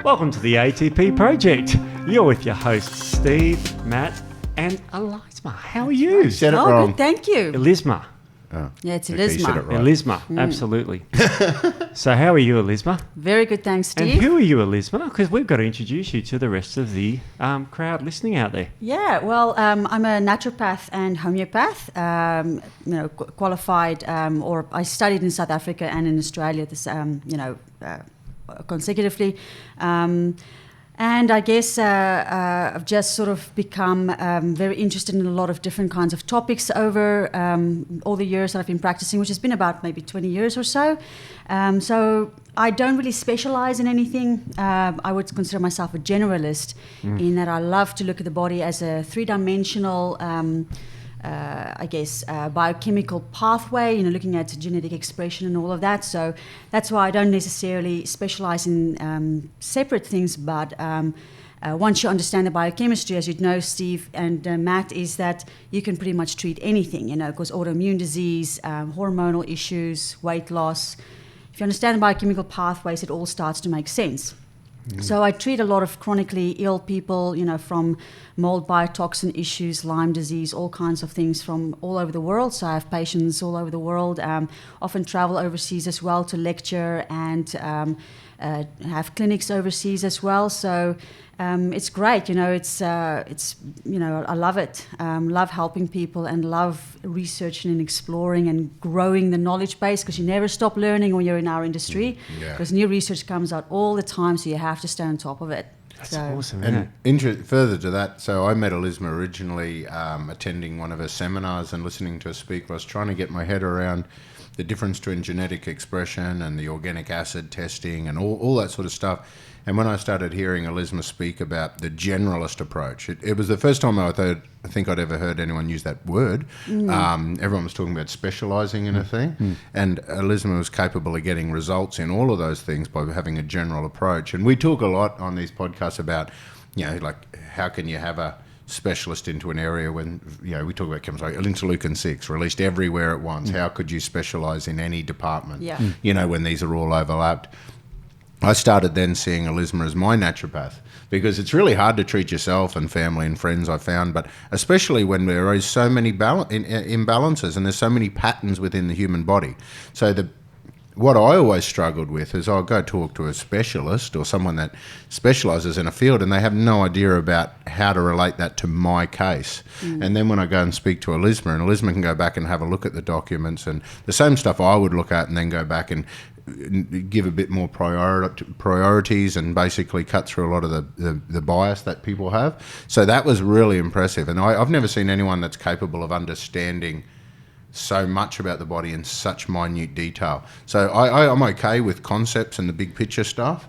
Welcome to the ATP Project. You're with your hosts, Steve, Matt, and Elisma. How are you? You said it wrong. Good, thank you. Elisma. Oh. Yeah, it's Okay, you said Elisma. it right. Elisma, absolutely. So how are you, Elisma? Very good, thanks, And Steve. who are you, Elisma? Because we've got to introduce you to the rest of the crowd listening out there. Yeah, well, I'm a naturopath and homeopath. Qualified, or I studied in South Africa and in Australia. Consecutively. And I guess I've just sort of become very interested in a lot of different kinds of topics over all the years that I've been practicing, which has been about maybe 20 years or so. So I don't really specialize in anything. I would consider myself a generalist in that I love to look at the body as a three-dimensional biochemical pathway, looking at genetic expression and all of that. So that's why I don't necessarily specialize in separate things, but once you understand the biochemistry, as you'd know, Steve and Matt, is that you can pretty much treat anything, because autoimmune disease, hormonal issues, weight loss. If you understand the biochemical pathways, it all starts to make sense. So I treat a lot of chronically ill people, from mold biotoxin issues, Lyme disease, all kinds of things from all over the world. So I have patients all over the world, often travel overseas as well to lecture and have clinics overseas as well. So it's great, I love it. Love helping people and love researching and exploring and growing the knowledge base, because you never stop learning when you're in our industry, because new research comes out all the time, so you have to stay on top of it. That's awesome, isn't And it? further to that, so I met Elisma originally attending one of her seminars and listening to her speak. I was trying to get my head around the difference between genetic expression and the organic acid testing and all that sort of stuff. And when I started hearing Elisma speak about the generalist approach, it was the first time I think I'd ever heard anyone use that word. Everyone was talking about specialising in a thing, and Elisma was capable of getting results in all of those things by having a general approach. And we talk a lot on these podcasts about, like how can you have a specialist into an area when, we talk about chemicals like interleukin-6 released everywhere at once. How could you specialise in any department, when these are all overlapped? I started then seeing Elisma as my naturopath, because it's really hard to treat yourself and family and friends, I found, but especially when there is so many imbalances and there's so many patterns within the human body. So what I always struggled with is I'll go talk to a specialist or someone that specialises in a field, and they have no idea about how to relate that to my case. And then when I go and speak to Elisma, and Elisma can go back and have a look at the documents and the same stuff I would look at, and then go back and give a bit more priorities and basically cut through a lot of the bias that people have. So that was really impressive. And I've never seen anyone that's capable of understanding so much about the body in such minute detail. So I'm okay with concepts and the big picture stuff,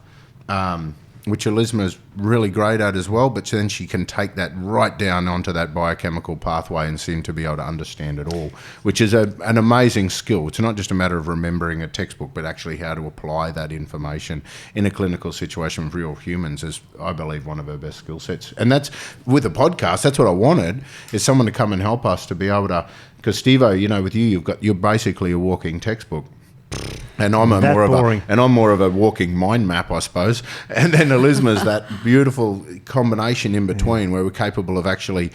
which Elisma is really great at as well, but then she can take that right down onto that biochemical pathway and seem to be able to understand it all, which is an amazing skill. It's not just a matter of remembering a textbook, but actually how to apply that information in a clinical situation with real humans is, I believe, one of her best skill sets. And that's, with a podcast, that's what I wanted, is someone to come and help us to be able to, because Steve-O, with you're basically a walking textbook. And I'm more of a walking mind map, I suppose. And then Elisma's that beautiful combination in between where we're capable of actually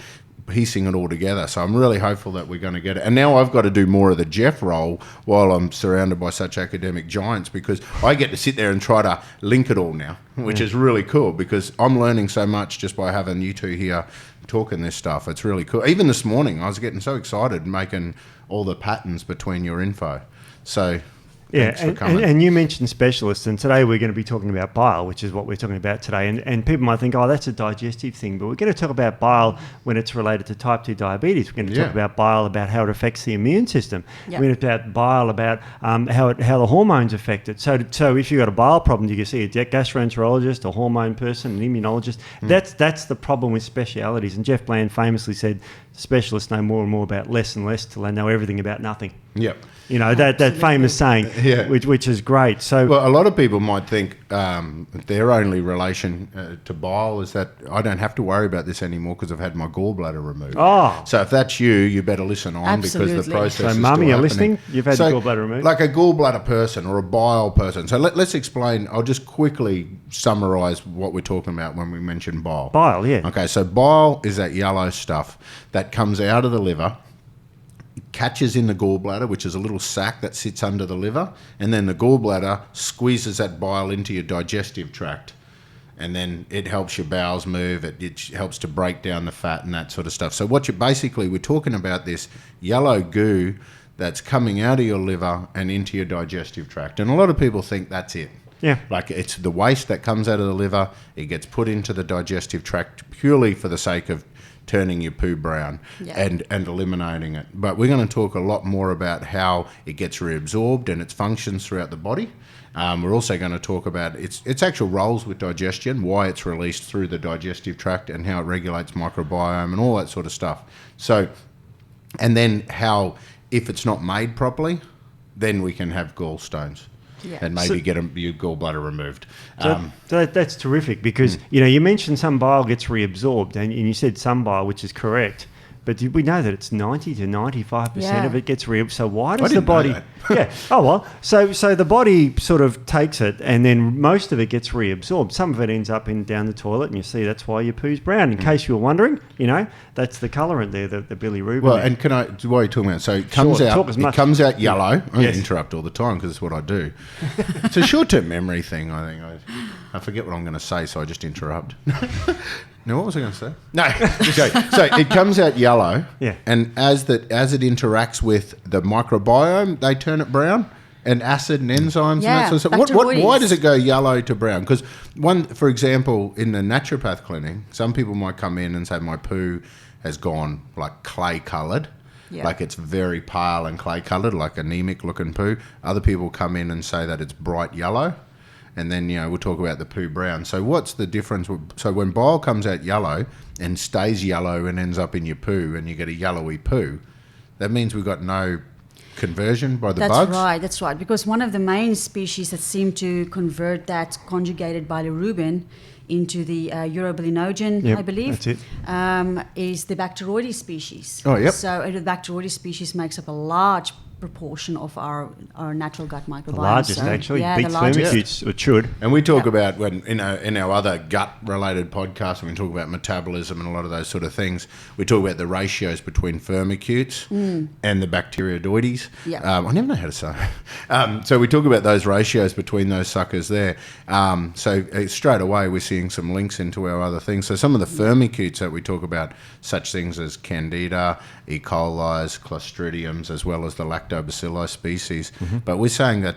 piecing it all together. So I'm really hopeful that we're going to get it. And now I've got to do more of the Jeff role while I'm surrounded by such academic giants, because I get to sit there and try to link it all now, which is really cool, because I'm learning so much just by having you two here talking this stuff. It's really cool. Even this morning, I was getting so excited making all the patterns between your info. So... Yeah, and you mentioned specialists, and today we're going to be talking about bile, which is what we're talking about today. And people might think, that's a digestive thing, but we're going to talk about bile when it's related to type 2 diabetes. We're going to talk about bile, about how it affects the immune system. We're going to talk about bile, about how the hormones affect it. So if you've got a bile problem, you can see a gastroenterologist, a hormone person, an immunologist. That's the problem with specialities. And Jeff Bland famously said, specialists know more and more about less and less till they know everything about nothing. Yep. That famous saying, which is great. So, well, a lot of people might think, their only relation to bile is that I don't have to worry about this anymore because I've had my gallbladder removed. Oh. So if that's you better listen on because the process So, is Mum, you're still listening? happening. You've had the gallbladder removed? Like a gallbladder person or a bile person. So let's explain. I'll just quickly summarise what we're talking about when we mention bile. Bile, yeah. Okay, so bile is that yellow stuff that comes out of the liver, catches in the gallbladder, which is a little sac that sits under the liver, and then the gallbladder squeezes that bile into your digestive tract, and then it helps your bowels move, it helps to break down the fat and that sort of stuff. So what we're talking about this yellow goo that's coming out of your liver and into your digestive tract, and a lot of people think that's it. Yeah. Like it's the waste that comes out of the liver, it gets put into the digestive tract purely for the sake of turning your poo brown and eliminating it. But we're going to talk a lot more about how it gets reabsorbed and its functions throughout the body. We're also going to talk about its actual roles with digestion, why it's released through the digestive tract and how it regulates microbiome and all that sort of stuff. So, and then how, if it's not made properly, then we can have gallstones. Yeah. And maybe get your gallbladder removed. So that's terrific because, you mentioned some bile gets reabsorbed and you said some bile, which is correct. But we know that it's 90 to 95% of it gets reabsorbed. So why does the body... So the body sort of takes it and then most of it gets reabsorbed. Some of it ends up down the toilet and you see that's why your poo's brown. In case you were wondering, that's the colourant there, the bilirubin. Well, and can I... What are you talking about? So it comes comes out yellow. I interrupt all the time because it's what I do. It's a short-term memory thing, I think. I forget what I'm going to say, so I just interrupt. No, what was I going to say? No. Okay. So it comes out yellow, and as it interacts with the microbiome, they turn it brown, and acid and enzymes and that sort of stuff. Why does it go yellow to brown? Because for example, in the naturopath clinic, some people might come in and say my poo has gone like clay coloured. Yeah. Like it's very pale and clay coloured, like anemic looking poo. Other people come in and say that it's bright yellow. And then, we'll talk about the poo brown. So what's the difference? So when bile comes out yellow and stays yellow and ends up in your poo and you get a yellowy poo, that means we've got no conversion by the bugs? That's right. Because one of the main species that seem to convert that conjugated bilirubin into the urobilinogen, I believe, that's it. Is the Bacteroides species. Oh, yep. So the Bacteroides species makes up a large proportion of our natural gut microbiome. The largest, actually. Beats firmicutes, it should. And we talk about, when in our other gut-related podcasts, when we talk about metabolism and a lot of those sort of things, we talk about the ratios between firmicutes and the Bacteroides. Yeah. I never know how to say it. So we talk about those ratios between those suckers there. So straight away, we're seeing some links into our other things. So some of the firmicutes that we talk about, such things as Candida, E. coli, Clostridiums, as well as the Lactobacilli species. Mm-hmm. But we're saying that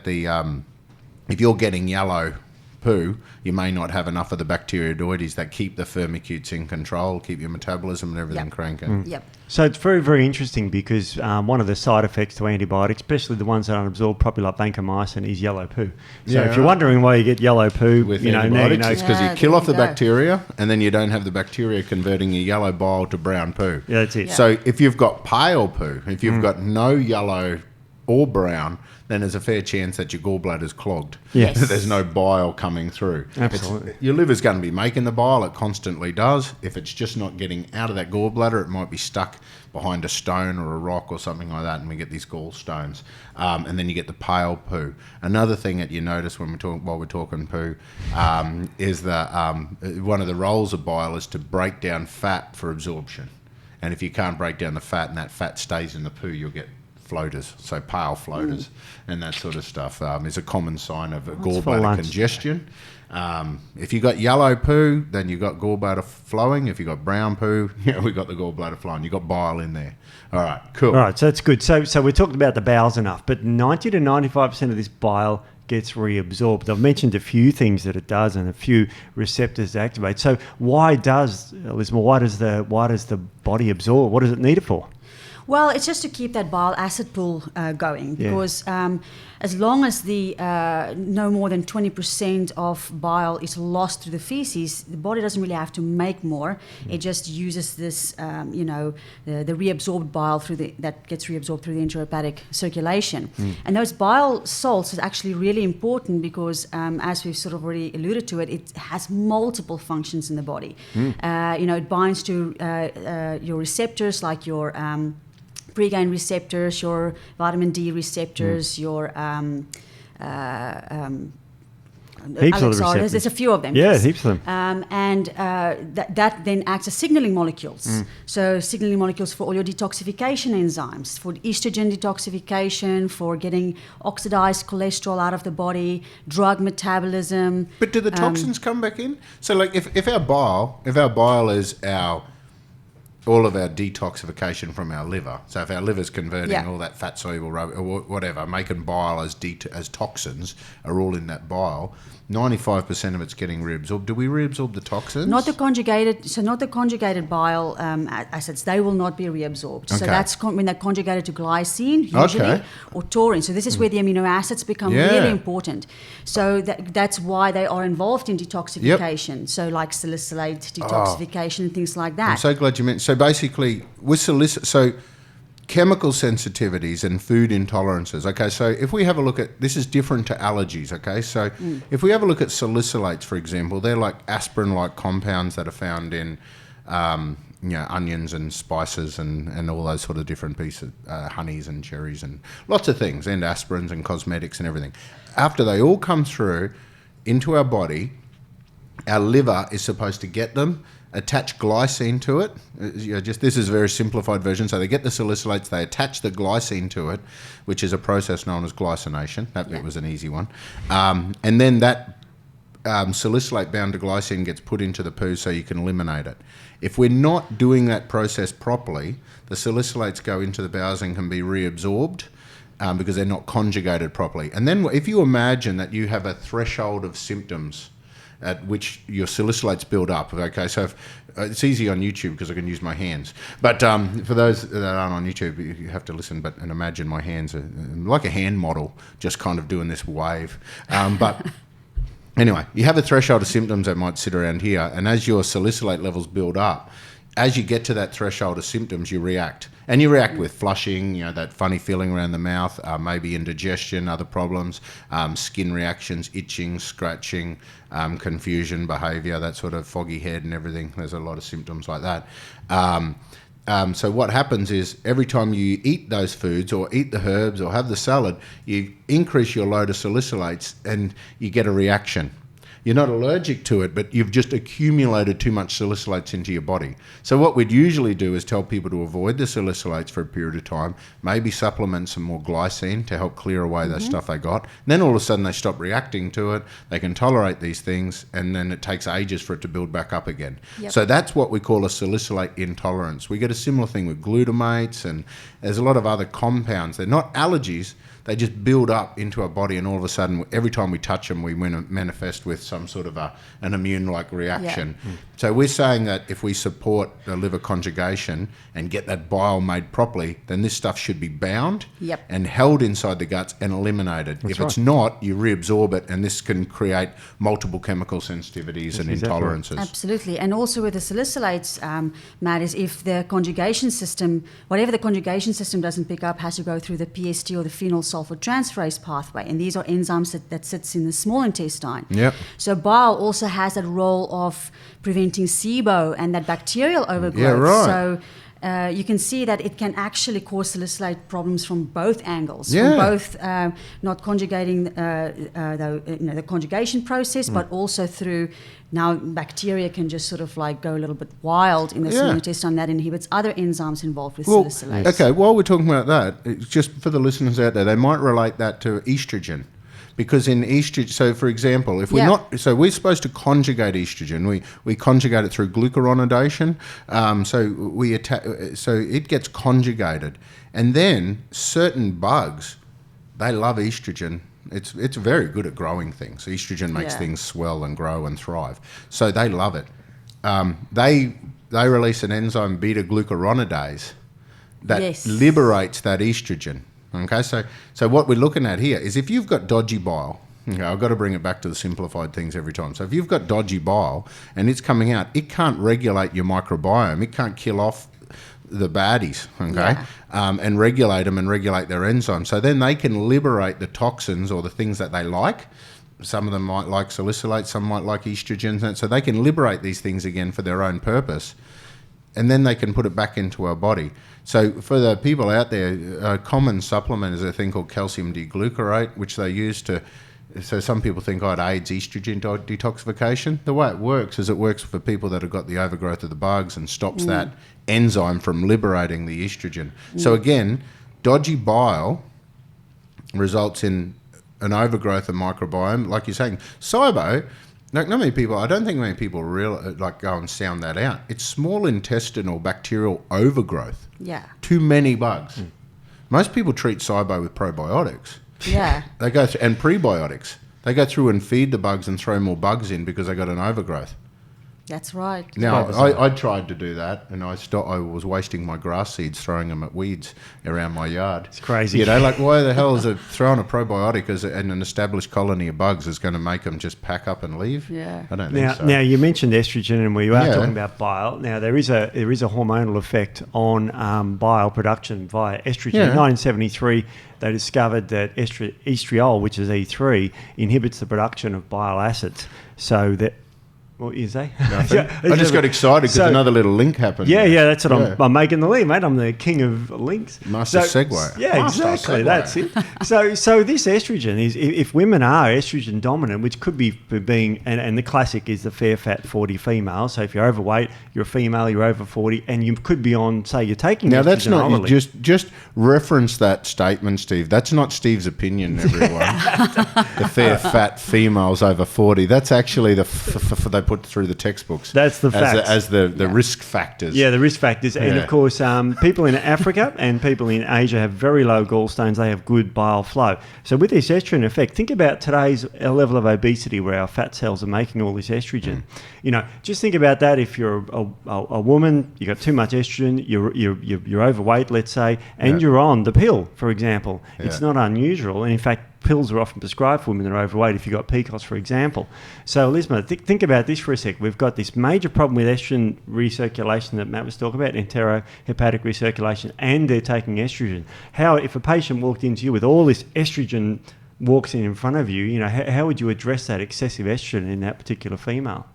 if you're getting yellow poo, you may not have enough of the Bacteroides that keep the firmicutes in control, keep your metabolism and everything cranking. Yep. So it's very, very interesting because one of the side effects to antibiotics, especially the ones that aren't absorbed properly like vancomycin, is yellow poo. So if you're wondering why you get yellow poo, with antibiotics, it's because you kill off the bacteria and then you don't have the bacteria converting your yellow bile to brown poo. Yeah, that's it. Yeah. So if you've got pale poo, if you've got no yellow or brown, then there's a fair chance that your gallbladder's clogged. Yes. There's no bile coming through. Absolutely. Your liver's going to be making the bile. It constantly does. If it's just not getting out of that gallbladder, it might be stuck behind a stone or a rock or something like that, and we get these gallstones. And then you get the pale poo. Another thing that you notice while we're talking poo is that one of the roles of bile is to break down fat for absorption. And if you can't break down the fat and that fat stays in the poo, you'll get floaters, so pale floaters and that sort of stuff is a common sign of gallbladder congestion. If you got yellow poo, then you got gallbladder flowing. If you got brown poo, we got the gallbladder flowing. You got bile in there. All right, cool. All right, so that's good. So we're talking about the bowels enough, but 90 to 95% of this bile gets reabsorbed. I've mentioned a few things that it does and a few receptors to activate. So why does the body absorb? What does it need it for? Well, it's just to keep that bile acid pool going, because as long as the no more than 20% of bile is lost through the feces, the body doesn't really have to make more. It just uses this, the reabsorbed bile that gets reabsorbed through the enterohepatic circulation. And those bile salts is actually really important because, as we've sort of already alluded to it has multiple functions in the body. It binds to your receptors, like your pregain receptors, your vitamin D receptors, your heaps of the receptors. There's a few of them. Yeah, yes. heaps of them. And that then acts as signaling molecules. So signaling molecules for all your detoxification enzymes, for estrogen detoxification, for getting oxidized cholesterol out of the body, drug metabolism. But do the toxins come back in? So, like, if our bile is all of our detoxification from our liver. So if our liver's converting all that fat soluble rubbish or whatever, making bile as toxins are all in that bile, 95% of it's getting reabsorbed. Do we reabsorb the toxins? Not the conjugated bile acids. They will not be reabsorbed. Okay. So that's when they're conjugated to glycine usually, or taurine. So this is where the amino acids become really important. So that's why they are involved in detoxification. So like salicylate detoxification and things like that. I'm so glad you mentioned. So basically, with chemical sensitivities and food intolerances. Okay, so if we have a look at, this is different to allergies, okay? So if we have a look at salicylates, for example, they're like aspirin-like compounds that are found in, onions and spices and all those sort of different pieces, honeys and cherries and lots of things, and aspirins and cosmetics and everything. After they all come through into our body, our liver is supposed to get them, attach glycine to it. This is a very simplified version. So they get the salicylates, they attach the glycine to it, which is a process known as glycination. That bit was an easy one. And then that salicylate bound to glycine gets put into the poo so you can eliminate it. If we're not doing that process properly, the salicylates go into the bowels and can be reabsorbed because they're not conjugated properly. And then if you imagine that you have a threshold of symptoms at which your salicylates build up. Okay, so it's easy on YouTube because I can use my hands. But for those that aren't on YouTube, you have to listen and imagine my hands are like a hand model, just kind of doing this wave. But anyway, you have a threshold of symptoms that might sit around here, and as your salicylate levels build up, as you get to that threshold of symptoms, you react. And you react with flushing, that funny feeling around the mouth, maybe indigestion, other problems, skin reactions, itching, scratching, confusion, behaviour, that sort of foggy head and everything. There's a lot of symptoms like that. So what happens is every time you eat those foods or eat the herbs or have the salad, you increase your load of salicylates and you get a reaction. You're not allergic to it, but you've just accumulated too much salicylates into your body. So what we'd usually do is tell people to avoid the salicylates for a period of time, maybe supplement some more glycine to help clear away that stuff they got. And then all of a sudden they stop reacting to it, they can tolerate these things, and then it takes ages for it to build back up again. Yep. So that's what we call a salicylate intolerance. We get a similar thing with glutamates, and there's a lot of other compounds. They're not allergies, they just build up into our body, and all of a sudden, every time we touch them, we manifest with some sort of an immune-like reaction. Yeah. So we're saying that if we support the liver conjugation and get that bile made properly, then this stuff should be bound and held inside the guts and eliminated. If it's not, you reabsorb it, and this can create multiple chemical sensitivities and intolerances. Absolutely. And also with the salicylates, Matt, is if the conjugation system, whatever the conjugation system doesn't pick up, has to go through the PST or the phenyl sulfotransferase pathway, and these are enzymes that sits in the small intestine. Yep. So bile also has that role of preventing SIBO and that bacterial overgrowth. Yeah, right. So you can see that it can actually cause salicylate problems from both angles, from both not conjugating the conjugation process, but also through now bacteria can just sort of like go a little bit wild in the small intestine. That inhibits other enzymes involved with salicylates. Okay, while we're talking about that, it's just for the listeners out there, they might relate that to estrogen. Because in estrogen, so for example, if we're not, so we're supposed to conjugate estrogen. We conjugate it through glucuronidation. So it gets conjugated, and then certain bugs, they love estrogen. It's very good at growing things. Estrogen makes things swell and grow and thrive. So they love it. They release an enzyme beta-glucuronidase, that liberates that estrogen. Okay, so what we're looking at here is if you've got dodgy bile, okay, I've got to bring it back to the simplified things every time. So if you've got dodgy bile and it's coming out, it can't regulate your microbiome. It can't kill off the baddies, okay, and regulate them and regulate their enzymes. So then they can liberate the toxins or the things that they like. Some of them might like salicylate, some might like estrogens, and so they can liberate these things again for their own purpose, and then they can put it back into our body. So for the people out there, a common supplement is a thing called calcium D-glucarate, which they use to. So some people think it aids estrogen detoxification. The way it works is it works for people that have got the overgrowth of the bugs and stops that enzyme from liberating the estrogen. So again, dodgy bile results in an overgrowth of microbiome. Like you're saying, SIBO, not many people, I don't think many people go and sound that out. It's small intestinal bacterial overgrowth. Yeah. Too many bugs. Most people treat SIBO with probiotics. Yeah. They go through, and prebiotics. They go through and feed the bugs and throw more bugs in because they got an overgrowth. That's right. Now, I tried to do that, and I was wasting my grass seeds throwing them at weeds around my yard. It's crazy. You know, like why the hell is it throwing a probiotic and an established colony of bugs is going to make them just pack up and leave? Yeah. I don't think so. Now you mentioned estrogen, and we are talking about bile. Now there is a hormonal effect on bile production via estrogen. Yeah. In 1973, they discovered that estriol, which is E3, inhibits the production of bile acids. So that. What you say? Nothing. I just got excited because another little link happened. Yeah, that's what I'm making the link, mate. I'm the king of links. Master segue. Yeah, Master exactly. Segue. That's it. So this estrogen is, if women are estrogen dominant, which could be being, and the classic is the fair fat 40 female. So if you're overweight, you're a female, you're over 40, and you could be on, say, you're taking now estrogen that's not orally. just reference that statement, Steve. That's not Steve's opinion, everyone. The fair fat females over 40. That's actually they put through the textbooks. That's the facts. As the risk factors. Yeah, the risk factors. And of course, people in Africa and people in Asia have very low gallstones. They have good bile flow. So with this estrogen effect, think about today's level of obesity where our fat cells are making all this estrogen. You know, just think about that. If you're a woman, you got too much estrogen, you're overweight, let's say, and you're on the pill, for example. It's not unusual. And in fact, pills are often prescribed for women that are overweight if you've got PCOS, for example. So, Elizabeth, think about this for a sec. We've got this major problem with estrogen recirculation that Matt was talking about, enterohepatic recirculation, and they're taking estrogen. How, if a patient walked into you with all this estrogen walks in front of you, how would you address that excessive estrogen in that particular female?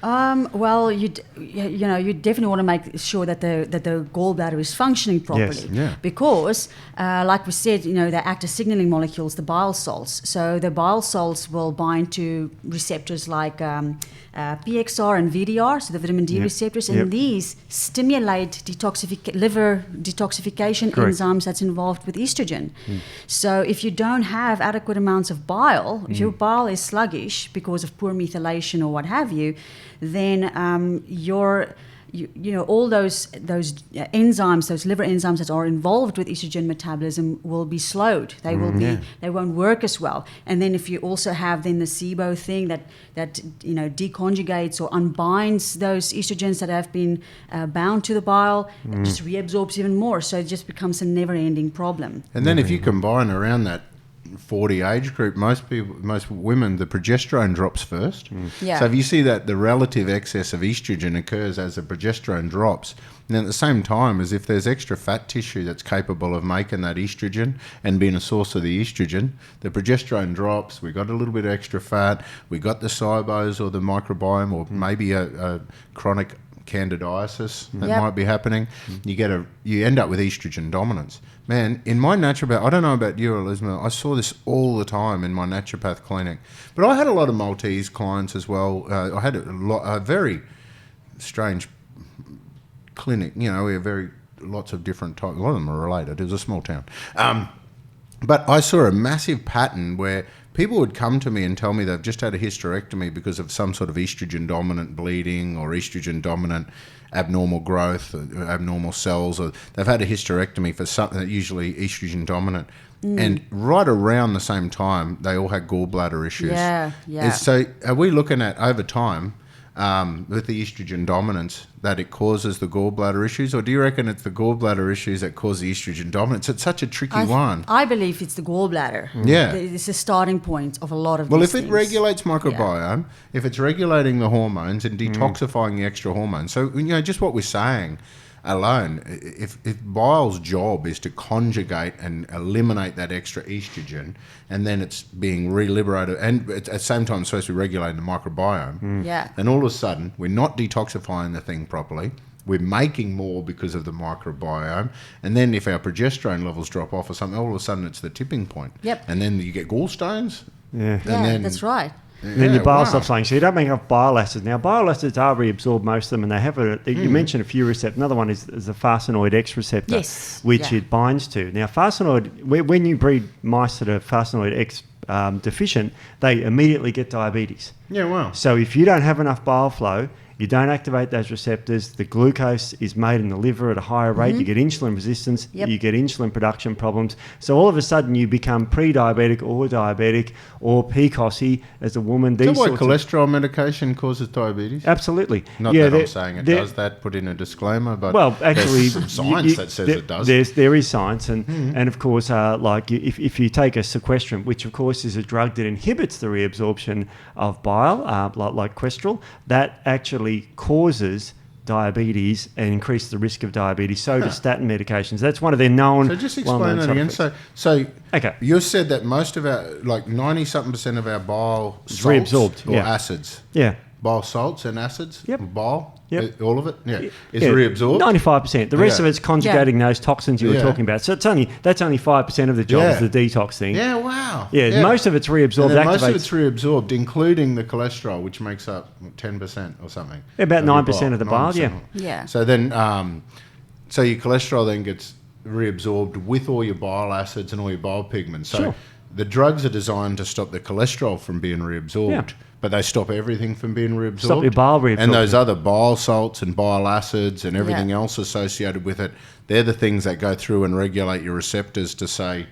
Well, you definitely want to make sure that the gallbladder is functioning properly. Yes, Because, like we said, they act as signaling molecules, the bile salts. So the bile salts will bind to receptors like PXR and VDR, so the vitamin D receptors, and these stimulate liver detoxification enzymes that's involved with estrogen. So if you don't have adequate amounts of bile, if your bile is sluggish because of poor methylation or what have you, then all those enzymes, those liver enzymes that are involved with estrogen metabolism will be slowed. They will they won't work as well. And then if you also have then the SIBO thing that deconjugates or unbinds those estrogens that have been bound to the bile, it just reabsorbs even more. So it just becomes a never-ending problem. And then if you combine around that 40 age group, most women, the progesterone drops first. So if you see that the relative excess of estrogen occurs as the progesterone drops, and at the same time as if there's extra fat tissue that's capable of making that estrogen and being a source of the estrogen, the progesterone drops, we got a little bit of extra fat, we got the SIBOs or the microbiome or maybe a chronic candidiasis that might be happening. You end up with estrogen dominance. Man, in my naturopath, I don't know about you, Elizabeth, I saw this all the time in my naturopath clinic. But I had a lot of Maltese clients as well. I had a very strange clinic. We have lots of different types. A lot of them are related. It was a small town. But I saw a massive pattern where people would come to me and tell me they've just had a hysterectomy because of some sort of estrogen-dominant bleeding or estrogen-dominant abnormal growth, or abnormal cells, or they've had a hysterectomy for something usually estrogen-dominant. And right around the same time, they all had gallbladder issues. Yeah. So are we looking at, over time, with the estrogen dominance that it causes the gallbladder issues, or do you reckon it's the gallbladder issues that cause the estrogen dominance? It's such a tricky one. I believe it's the gallbladder. Yeah. It's the starting point of a lot of Well, these if it things. regulates microbiome, if it's regulating the hormones and detoxifying the extra hormones, so, just what we're saying alone, if bile's job is to conjugate and eliminate that extra estrogen, and then it's being re-liberated, and at the same time it's supposed to be regulating the microbiome, then all of a sudden we're not detoxifying the thing properly, we're making more because of the microbiome, and then if our progesterone levels drop off or something, all of a sudden it's the tipping point. And then you get gallstones. That's right. And then your bile stops saying, so you don't make enough bile acids. Now, bile acids are reabsorbed, most of them, and they have you mentioned a few receptors. Another one is the Farsinoid X receptor, which it binds to. Now, Farsinoid, when you breed mice that are Farsinoid X deficient, they immediately get diabetes. Yeah, wow. So if you don't have enough bile flow, you don't activate those receptors, the glucose is made in the liver at a higher rate, you get insulin resistance, you get insulin production problems. So all of a sudden you become pre-diabetic or diabetic or PCOS as a woman. Is that why cholesterol medication causes diabetes? Absolutely. Not that I'm saying it does that, put in a disclaimer, but well, actually, there's some science that says it does. There is science, and of course, if you take a sequestrum, which of course is a drug that inhibits the reabsorption of bile, like Questrel, that actually causes diabetes and increase the risk of diabetes. So do statin medications. That's one of their known. So just explain that again. So okay, you said that most of our, like 90-something% of our bile salts reabsorbed or acids. Yeah. Bile salts and acids. Bile. All of it. Is reabsorbed. 95%. The rest of it's conjugating those toxins you were talking about. So that's only 5% of the job is the detox thing. Yeah. Wow. Yeah. Most of it's reabsorbed. And most of it's reabsorbed, including the cholesterol, which makes up 10% or something. About 9% of the bile. Yeah. So then, so your cholesterol then gets reabsorbed with all your bile acids and all your bile pigments. So the drugs are designed to stop the cholesterol from being reabsorbed. But they stop everything from being reabsorbed. Stop your bile reabsorption. And those other bile salts and bile acids and everything else associated with it, they're the things that go through and regulate your receptors to say,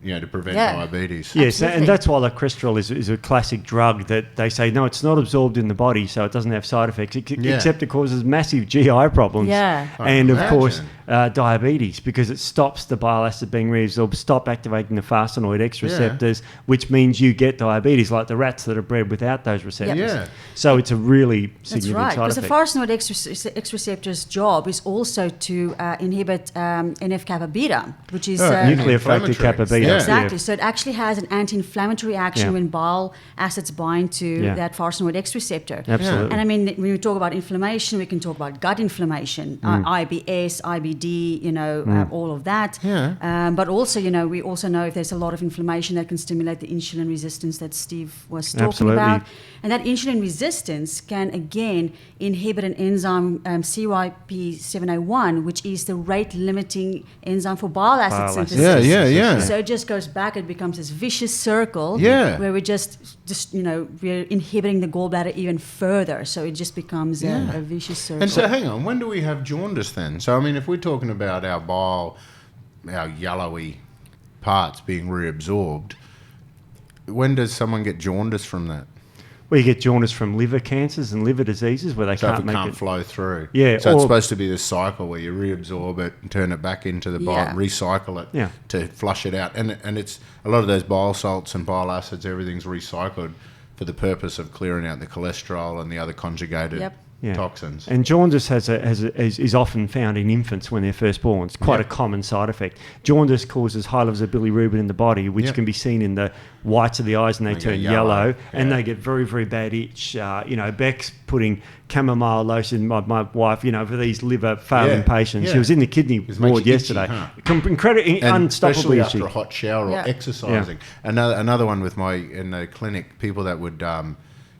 to prevent diabetes. Yes, absolutely. And that's why the Questrel is a classic drug that they say, no, it's not absorbed in the body, so it doesn't have side effects, except it causes massive GI problems. And, of course, diabetes, because it stops the bile acid being reabsorbed, stop activating the Farsinoid X receptors, which means you get diabetes, like the rats that are bred without those receptors. So it's a really significant side effect. Because the Farsinoid X receptor's job is also to inhibit NF-kappa beta, which is nuclear factor kappa beta. Exactly. So it actually has an anti-inflammatory action when bile acids bind to that Farsinoid X receptor. Absolutely. And I mean, when we talk about inflammation, we can talk about gut inflammation, IBS, IBD, all of that. But also, we also know if there's a lot of inflammation that can stimulate the insulin resistance that Steve was talking about. And that insulin resistance can, again, inhibit an enzyme, CYP7A1, which is the rate-limiting enzyme for bile acid synthesis. So it just goes back. It becomes this vicious circle where we're just we're inhibiting the gallbladder even further. So it just becomes a vicious circle. And so hang on, when do we have jaundice then? So, I mean, if we're talking about our bile, our yellowy parts being reabsorbed, when does someone get jaundice from that? Well, you get jaundice from liver cancers and liver diseases where they can't flow through. So it's supposed to be this cycle where you reabsorb it and turn it back into the bile, recycle it to flush it out. And it's a lot of those bile salts and bile acids, everything's recycled for the purpose of clearing out the cholesterol and the other conjugated toxins. And jaundice is often found in infants when they're first born. It's quite a common side effect. Jaundice causes high levels of bilirubin in the body, which can be seen in the whites of the eyes, and they turn yellow and they get very, very bad itch. Beck's putting chamomile lotion, my wife, for these liver failing patients. She was in the kidney ward yesterday. Incredibly, unstoppably especially after a hot shower or exercising. Another one in the clinic, people that would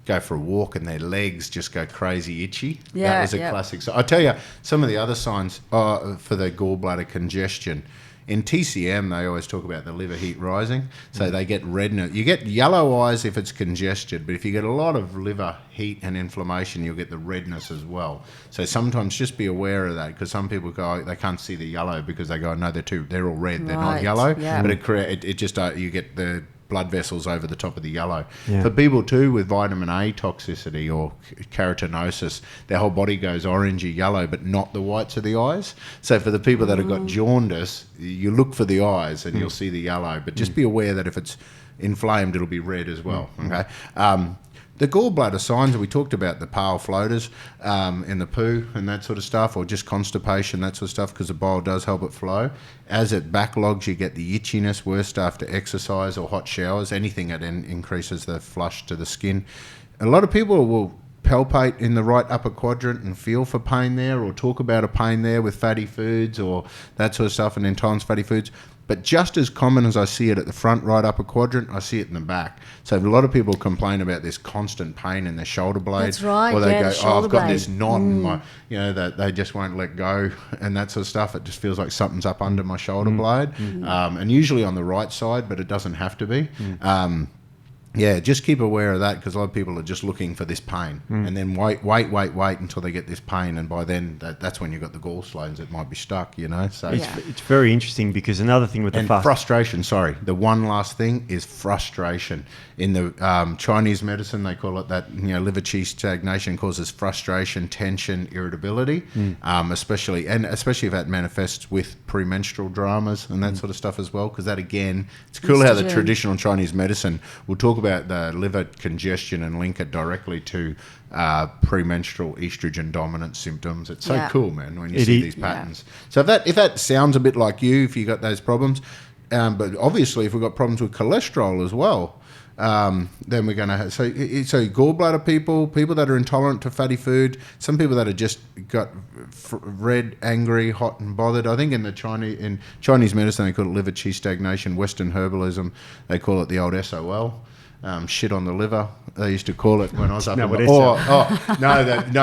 go for a walk and their legs just go crazy itchy. That was a classic. So I'll tell you some of the other signs for the gallbladder congestion. In TCM, they always talk about the liver heat rising. So they get redness. You get yellow eyes if it's congested, but if you get a lot of liver heat and inflammation, you'll get the redness as well. So sometimes just be aware of that, because some people go, they can't see the yellow because they go, no, they're all red. They're not yellow. But it just you get the blood vessels over the top of the yellow. Yeah. For people too with vitamin A toxicity or keratinosis, their whole body goes orangey yellow, but not the whites of the eyes. So for the people that have got jaundice, you look for the eyes and you'll see the yellow, but just be aware that if it's inflamed, it'll be red as well. Okay. The gallbladder signs, we talked about the pale floaters in the poo and that sort of stuff, or just constipation, that sort of stuff, because the bile does help it flow. As it backlogs, you get the itchiness, worst after exercise or hot showers, anything that increases the flush to the skin. A lot of people will palpate in the right upper quadrant and feel for pain there, or talk about a pain there with fatty foods or that sort of stuff, and intolerance fatty foods. But just as common as I see it at the front right upper quadrant, I see it in the back. So a lot of people complain about this constant pain in their shoulder blade. That's right. Or they go, the I've got blade. this knot in my, that they just won't let go and that sort of stuff. It just feels like something's up under my shoulder blade. And usually on the right side, but it doesn't have to be. Just keep aware of that, because a lot of people are just looking for this pain and then wait until they get this pain, and by then that's when you've got the gallstones that might be stuck, So It's very interesting, because another thing with the frustration. Sorry, the one last thing is frustration. In the Chinese medicine, they call it that. Liver qi stagnation causes frustration, tension, irritability, especially if that manifests with premenstrual dramas and that sort of stuff as well. Because that, again, it's cool how the traditional Chinese medicine will talk about the liver congestion and link it directly to premenstrual estrogen dominant symptoms. It's so cool, man, when you see these patterns. So if that sounds a bit like you, if you got those problems, but obviously if we've got problems with cholesterol as well, then we're going to have so gallbladder people that are intolerant to fatty food, some people that are just got red, angry, hot and bothered. I think in Chinese medicine they call it liver qi stagnation. Western herbalism, they call it the old SOL. Shit on the liver, they used to call it when I was up in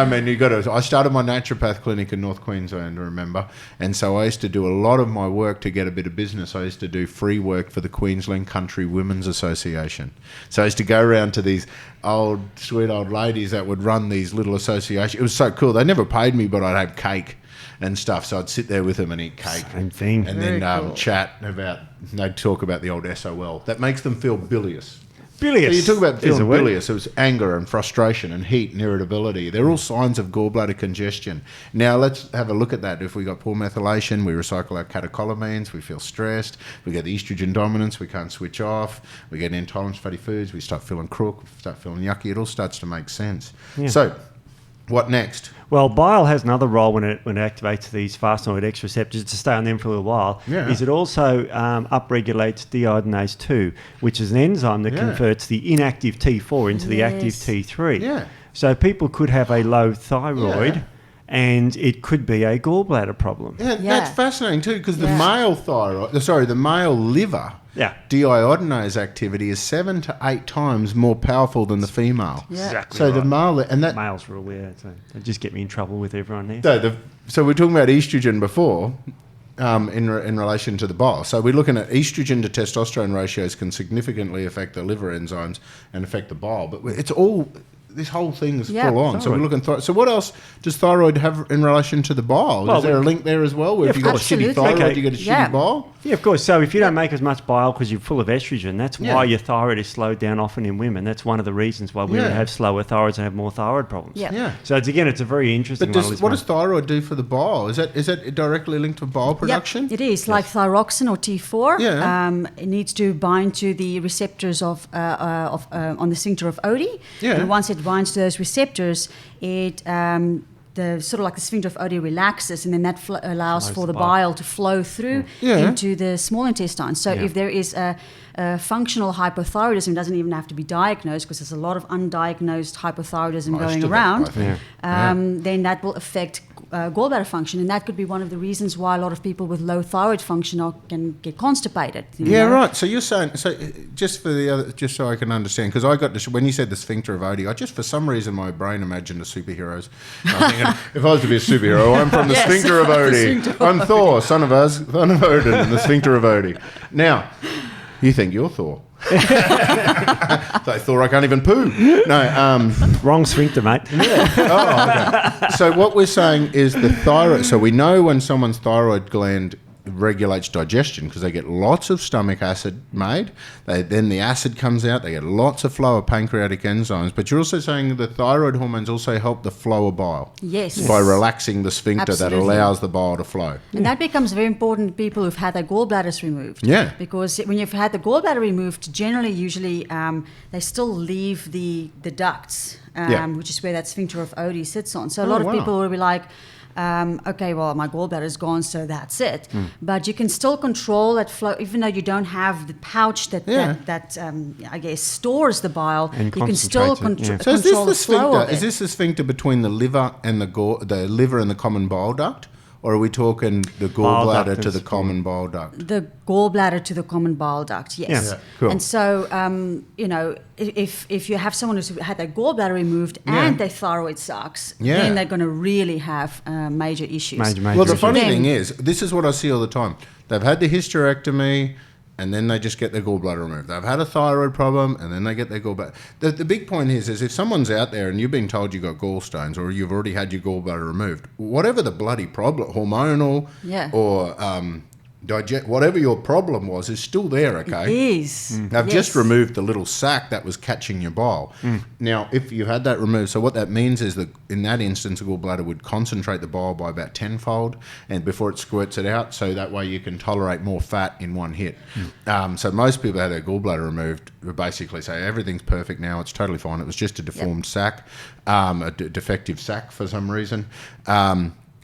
man, you got to. I started my naturopath clinic in North Queensland, remember, and so I used to do a lot of my work to get a bit of business. I used to do free work for the Queensland Country Women's Association. So I used to go around to these sweet old ladies that would run these little associations. It was so cool. They never paid me, but I'd have cake and stuff. So I'd sit there with them and eat cake. Same thing. And Very then cool. chat about, they'd talk about the old SOL. That makes them feel bilious. Bilious. So you talk about feeling bilious. It was anger and frustration and heat and irritability. They're all signs of gallbladder congestion. Now let's have a look at that. If we got poor methylation, we recycle our catecholamines, we feel stressed, we get the estrogen dominance, we can't switch off, we get intolerance fatty foods, we start feeling crook, we start feeling yucky. It all starts to make sense. Yeah. So what next? Well, bile has another role when it activates these fast-node X receptors, to stay on them for a little while, is it also upregulates deiodinase 2, which is an enzyme that converts the inactive T4 into the active T3. Yeah. So people could have a low thyroid and it could be a gallbladder problem. Yeah, that's fascinating too, because the male liver deiodinase activity is 7 to 8 times more powerful than the female. Yeah. Exactly. So right. the male, and that males rule, so they just get me in trouble with everyone here. So we're talking about estrogen before. In relation to the bile. So we're looking at estrogen to testosterone ratios can significantly affect the liver enzymes and affect the bile. But it's all, this whole thing's full on. So we're looking so what else does thyroid have in relation to the bile? Is there a link there as well? Where if you've got a shitty thyroid, you get a shitty bile? Yeah, of course. So if you don't make as much bile because you're full of estrogen, that's why your thyroid is slowed down often in women. That's one of the reasons why women have slower thyroids and have more thyroid problems. So it's a very interesting one. But what does thyroid do for the bile? Is that directly linked to bile production? It is. Like thyroxine or T4, it needs to bind to the receptors on the sphincter of Oddi. And once it binds to those receptors, it the sort of like the sphincter of Oddi relaxes, and then that allows for the bile to flow through into the small intestine. So if there is a functional hypothyroidism, it doesn't even have to be diagnosed, because there's a lot of undiagnosed hypothyroidism going around, then that will affect gallbladder function, and that could be one of the reasons why a lot of people with low thyroid function can get constipated. You know? Right. So you're saying, just so I can understand, because I got when you said the sphincter of Oddi, I just for some reason my brain imagined the superheroes. I'm thinking, if I was to be a superhero, I'm from the sphincter of Oddi. I'm Thor, son of Odin, and the sphincter of Oddi. Now, you think you're Thor? So Thor, I can't even poo. No, wrong sphincter, mate. Okay. So what we're saying is the thyroid. So we know when someone's thyroid gland regulates digestion because they get lots of stomach acid made. Then the acid comes out. They get lots of flow of pancreatic enzymes. But you're also saying the thyroid hormones also help the flow of bile. Yes. By relaxing the sphincter that allows the bile to flow. And that becomes very important in people who've had their gallbladders removed. Yeah. Because when you've had the gallbladder removed, usually they still leave the ducts, which is where that sphincter of Oddi sits on. So a lot of people will be like, okay, well, my gallbladder's gone, so that's it. But you can still control that flow, even though you don't have the pouch that I guess stores the bile. And you can still So control the flow of it. Is this the sphincter between the liver and the liver and the common bile duct? Or are we talking the gallbladder to the common bile duct? The gallbladder to the common bile duct, yes. Yeah, cool. And so, if you have someone who's had their gallbladder removed and their thyroid sucks, then they're going to really have major issues. Well, the funny thing is, this is what I see all the time. They've had the hysterectomy, and then they just get their gallbladder removed. They've had a thyroid problem, and then they get their gallbladder. The big point is if someone's out there and you've been told you've got gallstones or you've already had your gallbladder removed, whatever the bloody problem, hormonal or whatever your problem was, is still there, okay? It is. They've just removed the little sac that was catching your bile. Now, if you had that removed, so what that means is that in that instance, a gallbladder would concentrate the bile by about tenfold and before it squirts it out, so that way you can tolerate more fat in one hit. So most people that had their gallbladder removed would basically say, everything's perfect now, it's totally fine. It was just a deformed sac, a defective sac for some reason.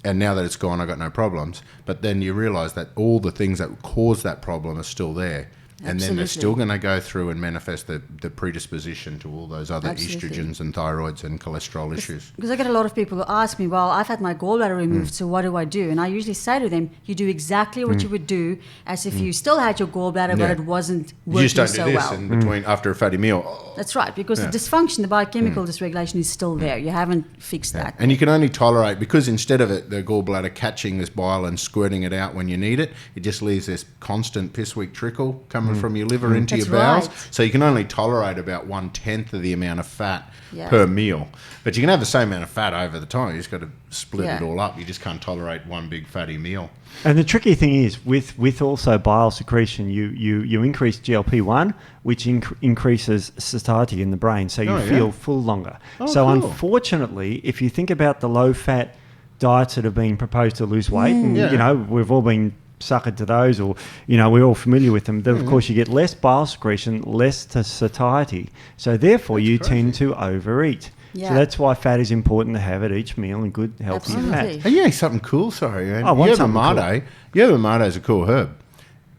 And now that it's gone, I got no problems. But then you realise that all the things that caused that problem are still there. And then they're still going to go through and manifest the predisposition to all those other estrogens and thyroids and cholesterol issues. Because I get a lot of people who ask me, well, I've had my gallbladder removed, so what do I do? And I usually say to them, you do exactly what you would do as if you still had your gallbladder, but it wasn't working so well. You just don't do this in between after a fatty meal. That's right, because the dysfunction, the biochemical dysregulation is still there. You haven't fixed that. And you can only tolerate, because instead of the gallbladder catching this bile and squirting it out when you need it, it just leaves this constant piss-weak trickle coming from your liver into your bowels. Right. So you can only tolerate about 1/10 of the amount of fat per meal. But you can have the same amount of fat over the time. You just got to split it all up. You just can't tolerate one big fatty meal. And the tricky thing is, with also bile secretion, you increase GLP-1, which increases satiety in the brain, so you feel full longer. So unfortunately, if you think about the low-fat diets that have been proposed to lose weight, and we've all been suckered to those, or we're all familiar with them, then of course you get less bile secretion, less satiety, so therefore you tend to overeat. So that's why fat is important to have at each meal, and good healthy fat. And yeah, something cool, sorry. Yerba mate. Yerba mate is a cool herb.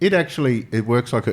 It works like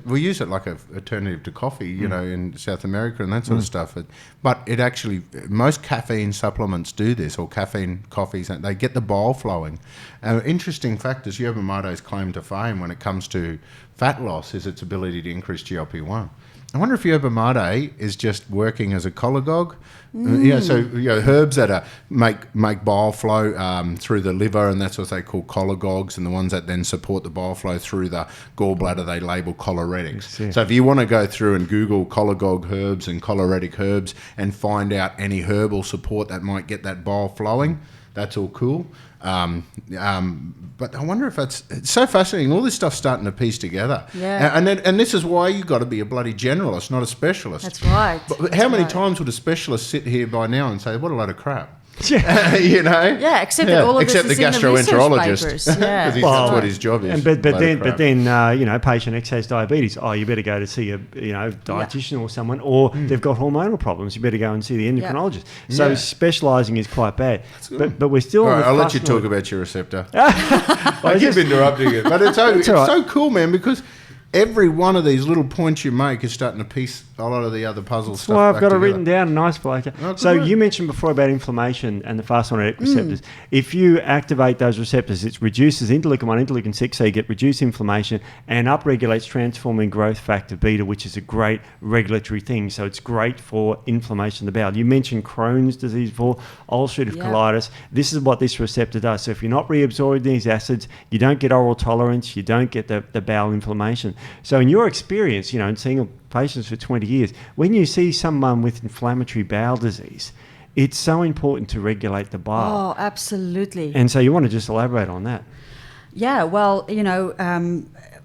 we use it like an alternative to coffee, in South America and that sort of stuff. But it actually, most caffeine supplements do this, or caffeine coffees, and they get the bile flowing. Interesting fact is yerba mate's claim to fame when it comes to fat loss is its ability to increase GLP-1. I wonder if yerba mate is just working as a cholagogue. Herbs that make bile flow through the liver, and that's what they call cholagogues, and the ones that then support the bile flow through the gallbladder they label choleretics. So if you want to go through and Google cholagogue herbs and choleretic herbs and find out any herbal support that might get that bile flowing, that's all cool. But I wonder if it's so fascinating. All this stuff's starting to piece together. Yeah. And this is why you got to be a bloody generalist, not a specialist. That's right. But how many times would a specialist sit here by now and say, what a load of crap? Yeah. Yeah, except that all of except this the is in the gastroenterologist, because that's what his job is. But then patient X has diabetes. Oh, you better go to see a dietitian or someone, or they've got hormonal problems. You better go and see the endocrinologist. So specialising is quite bad. But we're still. All right, I'll let you talk about your receptor. I keep interrupting it, but it's so cool, man, because every one of these little points you make is starting to piece a lot of the other puzzle stuff. Well, I've got it written down, nice bloke. So you mentioned before about inflammation and the fast-onset receptors. If you activate those receptors, it reduces interleukin-1, interleukin-6, so you get reduced inflammation, and upregulates transforming growth factor beta, which is a great regulatory thing. So it's great for inflammation of the bowel. You mentioned Crohn's disease before, ulcerative colitis. This is what this receptor does. So if you're not reabsorbing these acids, you don't get oral tolerance, you don't get the bowel inflammation. So in your experience, in seeing patients for 20 years, when you see someone with inflammatory bowel disease, it's so important to regulate the bile. Oh, absolutely. And so you want to just elaborate on that. Yeah, well,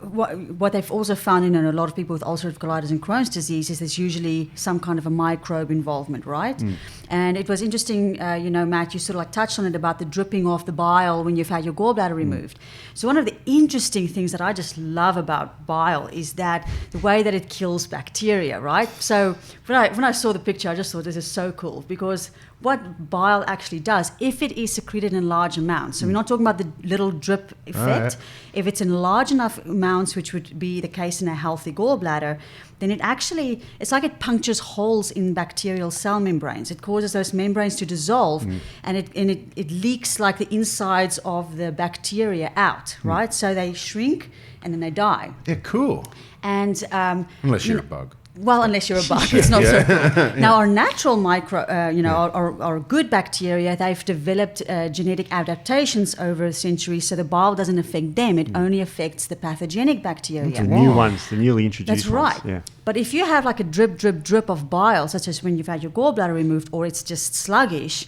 what they've also found in a lot of people with ulcerative colitis and Crohn's disease is there's usually some kind of a microbe involvement, right? And it was interesting, Matt, you sort of like touched on it about the dripping off the bile when you've had your gallbladder removed. So one of the interesting things that I just love about bile is that the way that it kills bacteria, right? So when I saw the picture, I just thought this is so cool because what bile actually does, if it is secreted in large amounts, so we're not talking about the little drip effect, if it's in large enough amounts, which would be the case in a healthy gallbladder, then it's like it punctures holes in bacterial cell membranes. It causes those membranes to dissolve and it leaks like the insides of the bacteria out, right? So they shrink and then they die. Yeah, cool. And unless you're a bug. Well, unless you're a bug, it's not so cool. Now, our natural our good bacteria, they've developed genetic adaptations over centuries, so the bile doesn't affect them. It only affects the pathogenic bacteria. The new ones, the newly introduced That's right. ones. Yeah. But if you have like a drip, drip, drip of bile, such as when you've had your gallbladder removed, or it's just sluggish,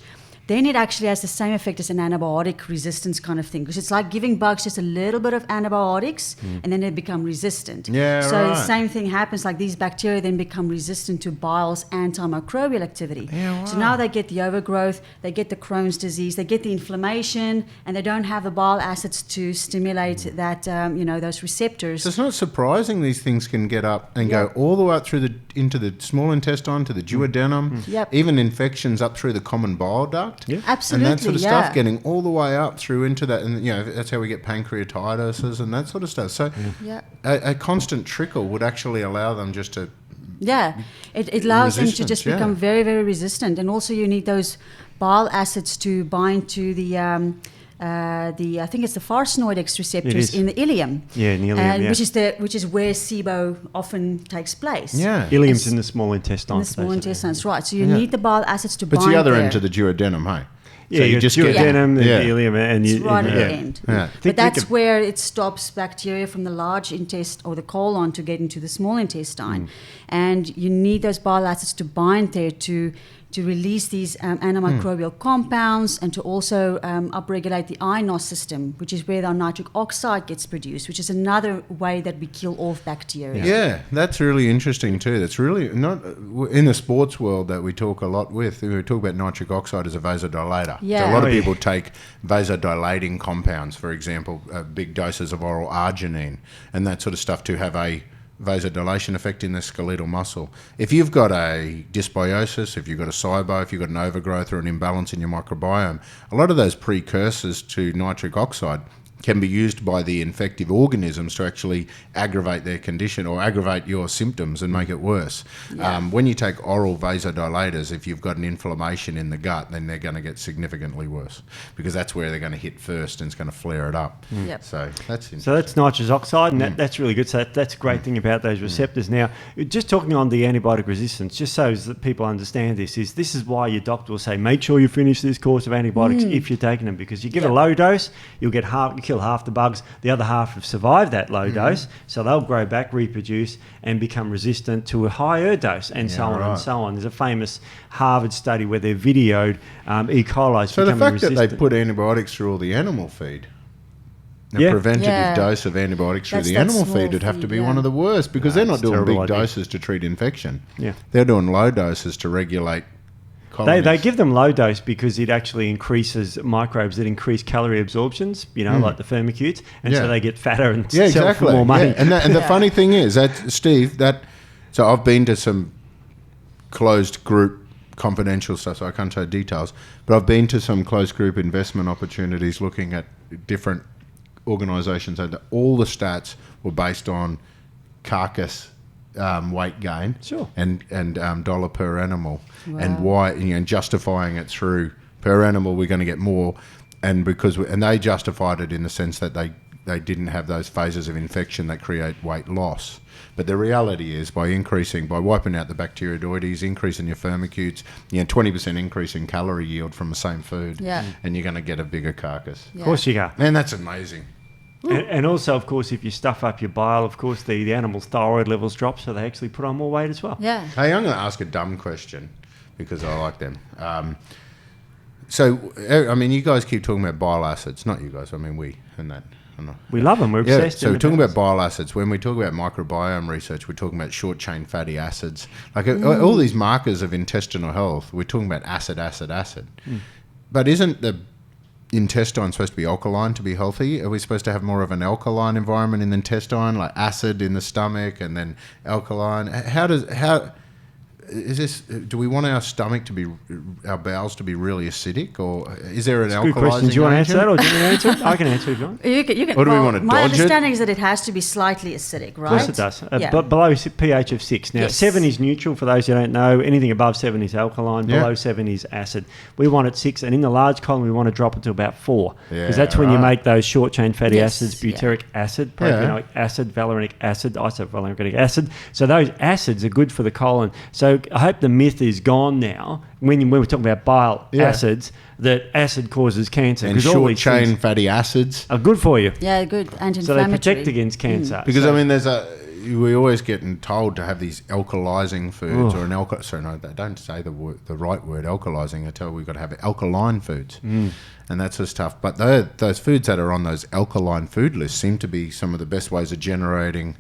then it actually has the same effect as an antibiotic resistance kind of thing. Because it's like giving bugs just a little bit of antibiotics and then they become resistant. Yeah, so the same thing happens, like these bacteria then become resistant to bile's antimicrobial activity. Yeah, wow. So now they get the overgrowth, they get the Crohn's disease, they get the inflammation, and they don't have the bile acids to stimulate that, those receptors. So it's not surprising these things can get up and go all the way up through into the small intestine, to the duodenum, even infections up through the common bile duct. Yeah. Absolutely, and that sort of stuff getting all the way up through into that, and that's how we get pancreatitis and that sort of stuff. So a constant trickle would actually allow them just to it allows them to just become very, very resistant. And also you need those bile acids to bind to the I think it's the Farsnoidex receptors in the ileum. Yeah, in the ileum, which is where SIBO often takes place. Yeah, ileum's in the small intestine. In the small intestine, that's right. So you need the bile acids to bind. But it's the other there. end to the duodenum, hey. Yeah, so you just duodenum, the ileum, and it's right at the end. Yeah. But that's where it stops bacteria from the large intestine or the colon to get into the small intestine, and you need those bile acids to bind there to release these antimicrobial compounds and to also upregulate the INOS system, which is where our nitric oxide gets produced, which is another way that we kill off bacteria. Yeah, that's really interesting too. That's really not in the sports world that we talk a lot with. We talk about nitric oxide as a vasodilator. Yeah. So a lot of people take vasodilating compounds, for example, big doses of oral arginine and that sort of stuff to have a vasodilation effect in the skeletal muscle. If you've got a dysbiosis, if you've got a SIBO, if you've got an overgrowth or an imbalance in your microbiome, a lot of those precursors to nitric oxide can be used by the infective organisms to actually aggravate their condition or aggravate your symptoms and make it worse. When you take oral vasodilators, if you've got an inflammation in the gut, then they're going to get significantly worse because that's where they're going to hit first and it's going to flare it up. So that's interesting. So that's nitrous oxide, and that's really good. So that's a great thing about those receptors. Now, just talking on the antibiotic resistance, just so that people understand this is why your doctor will say, make sure you finish this course of antibiotics if you're taking them, because you give a low dose, you'll kill half the bugs, the other half have survived that low dose, so they'll grow back, reproduce, and become resistant to a higher dose, and so on and so on. There's a famous Harvard study where they videoed E. coli. So the fact that they put antibiotics through all the animal feed, a preventative dose of antibiotics through the animal feed would have to be one of the worst, because they're not doing big doses to treat infection. Yeah. They're doing low doses to regulate. They give them low dose because it actually increases microbes that increase calorie absorptions, like the firmicutes, and so they get fatter and sell for more money. Yeah. And the funny thing is that, Steve, so I've been to some closed group confidential stuff, so I can't say details, but I've been to some closed group investment opportunities looking at different organisations, and all the stats were based on carcass weight gain, and dollar per animal, and why, justifying it through per animal we're going to get more, and they justified it in the sense that they didn't have those phases of infection that create weight loss. But the reality is, by wiping out the bacteroides, increasing your firmicutes, 20% increase in calorie yield from the same food, and you're going to get a bigger carcass. Of course you can. Man, that's amazing. And also, of course, if you stuff up your bile, of course, the animal's thyroid levels drop, so they actually put on more weight as well. Yeah. Hey, I'm going to ask a dumb question because I like them. So, I mean, you guys keep talking about bile acids. Not you guys, I mean we and that. We love them. We're obsessed. So we're talking about bile acids. When we talk about microbiome research, we're talking about short-chain fatty acids. Like all these markers of intestinal health, we're talking about acid. But isn't the intestine supposed to be alkaline to be healthy? Are we supposed to have more of an alkaline environment in the intestine, like acid in the stomach and then alkaline? Do we want our stomach to be, our bowels to be really acidic, or is there an alkalizing Good question. Do you want to answer that, or do you want to answer it? I can answer it if you want. You can, or do we want to my dodge understanding is that it has to be slightly acidic, right? Yes, it does. But below pH of 6. Now, 7 is neutral for those who don't know. Anything above 7 is alkaline. Below 7 is acid. We want it 6. And in the large column, we want to drop it to about 4. Because that's when you make those short-chain fatty acids, butyric acid, propionic acid, valeric acid, isovaleric acid. So those acids are good for the colon. So I hope the myth is gone now when we're talking about bile acids, that acid causes cancer. And short-chain fatty acids are good for you. Yeah, good anti-inflammatory. So they protect against cancer. Because, we always getting told to have these alkalizing foods or an sorry, no, they don't say the right word, alkalizing. I tell we've got to have alkaline foods. And that's just tough. But those foods that are on those alkaline food lists seem to be some of the best ways of generating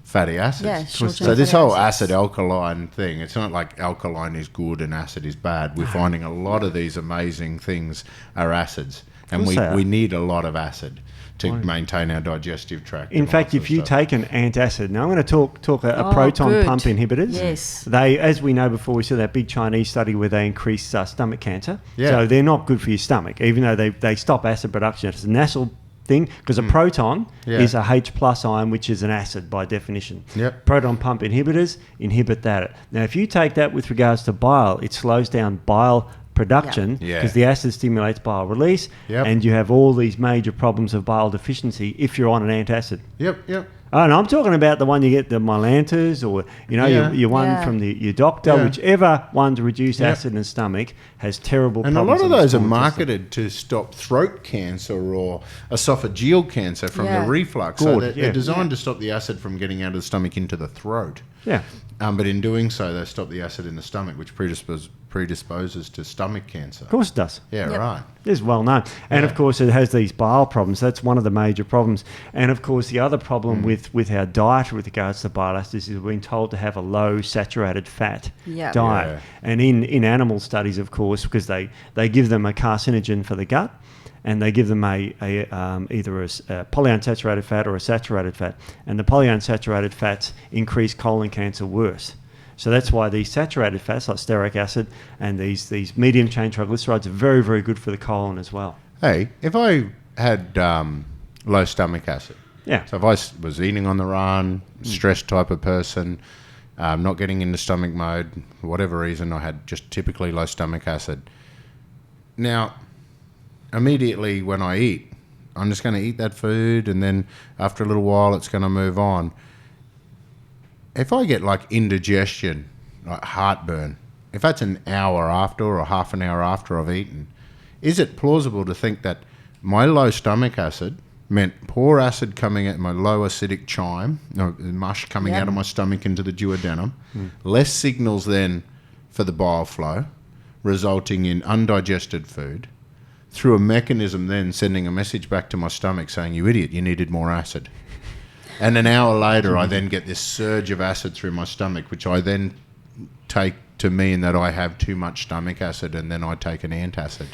fatty acids. Yeah, so this whole acid alkaline thing, it's not like alkaline is good and acid is bad. We're finding a lot of these amazing things are acids, and we need a lot of acid to maintain our digestive tract. In fact, if you take an antacid, now I'm going to talk a proton pump inhibitors. Yes. They, as we know before, we saw that big Chinese study where they increase stomach cancer. Yeah. So they're not good for your stomach, even though they stop acid production. It's a nasal thing, because a proton is a H plus ion, which is an acid by definition. Yep. Proton pump inhibitors inhibit that. Now, if you take that with regards to bile, it slows down bile production because the acid stimulates bile release, and you have all these major problems of bile deficiency if you're on an antacid. Yep. And I'm talking about the one you get, the Mylantas, or your one from your doctor, whichever one to reduce acid in the stomach has terrible and problems. And a lot of those are marketed to stop throat cancer or esophageal cancer from the reflux. So they're designed to stop the acid from getting out of the stomach into the throat. Yeah. But in doing so, they stop the acid in the stomach, which predisposes to stomach cancer. Of course it does. Yeah, right. It's well known. And of course, it has these bile problems. That's one of the major problems. And of course, the other problem with our diet with regards to bile acids is we've been told to have a low saturated fat diet. Yeah. And in animal studies, of course, because they give them a carcinogen for the gut, and they give them either a polyunsaturated fat or a saturated fat. And the polyunsaturated fats increase colon cancer worse. So that's why these saturated fats, like stearic acid, and these medium-chain triglycerides are very, very good for the colon as well. Hey, if I had low stomach acid, so if I was eating on the run, stressed type of person, not getting into stomach mode, for whatever reason, I had just typically low stomach acid. Now, immediately when I eat, I'm just going to eat that food, and then after a little while, it's going to move on. If I get like indigestion, like heartburn, if that's an hour after or half an hour after I've eaten, is it plausible to think that my low stomach acid meant poor acid coming at my low acidic chyme, mush coming out of my stomach into the duodenum, less signals then for the bile flow, resulting in undigested food, through a mechanism then sending a message back to my stomach saying, you idiot, you needed more acid. And an hour later, I then get this surge of acid through my stomach, which I then take to mean that I have too much stomach acid, and then I take an antacid.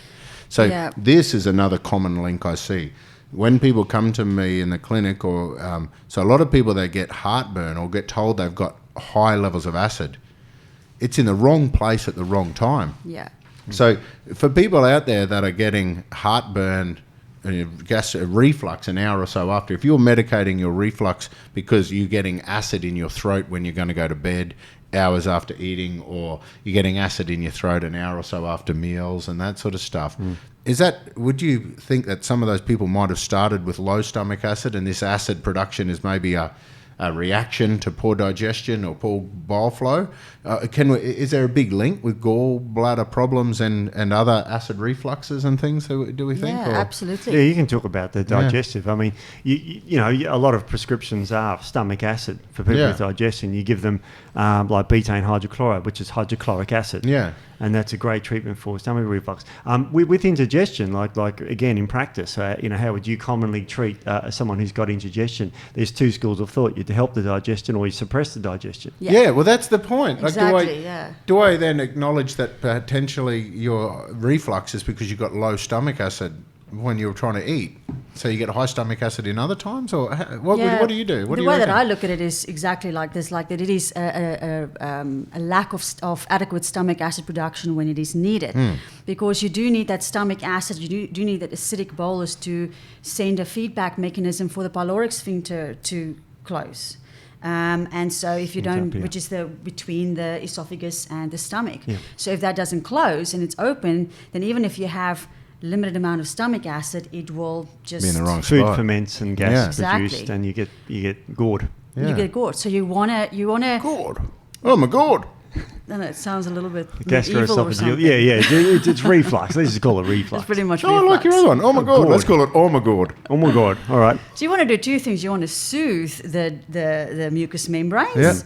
So this is another common link I see. When people come to me in the clinic, or so a lot of people that get heartburn or get told they've got high levels of acid, it's in the wrong place at the wrong time. Yeah. So for people out there that are getting heartburn, reflux an hour or so after, if you're medicating your reflux because you're getting acid in your throat when you're going to go to bed hours after eating, or you're getting acid in your throat an hour or so after meals and that sort of stuff, would you think that some of those people might have started with low stomach acid, and this acid production is maybe a a reaction to poor digestion or poor bile flow. Is there a big link with gallbladder problems and other acid refluxes and things, do we think? Yeah, absolutely. Yeah, you can talk about the digestive. I mean, you know, a lot of prescriptions are stomach acid for people with digestion. You give them like betaine hydrochloride, which is hydrochloric acid. Yeah. And that's a great treatment for stomach reflux. With indigestion, like again in practice, you know, how would you commonly treat someone who's got indigestion? There's two schools of thought: you to help the digestion, or you suppress the digestion. Yeah, well, that's the point. Exactly. Do I then acknowledge that potentially your reflux is because you've got low stomach acid when you're trying to eat? So you get high stomach acid in other times, or what do you do? The way that I look at it is exactly like this: like that, it is a lack of adequate stomach acid production when it is needed, because you do need that stomach acid. You do need that acidic bolus to send a feedback mechanism for the pyloric sphincter to close. And so if you don't, which is between the esophagus and the stomach. Yeah. So if that doesn't close and it's open, then even if you have limited amount of stomach acid, it will just be in the wrong food spot. Ferments and gas produced, and you get gourd. You get gourd. So you wanna gourd. Oh my god. No, it sounds a little bit evil or something. Yeah. It's reflux. Let's just call it reflux. It's pretty much reflux. I like your other one. Oh my god. Let's call it oh my god. Oh my god. All right. So you want to do two things. You want to soothe the mucous membranes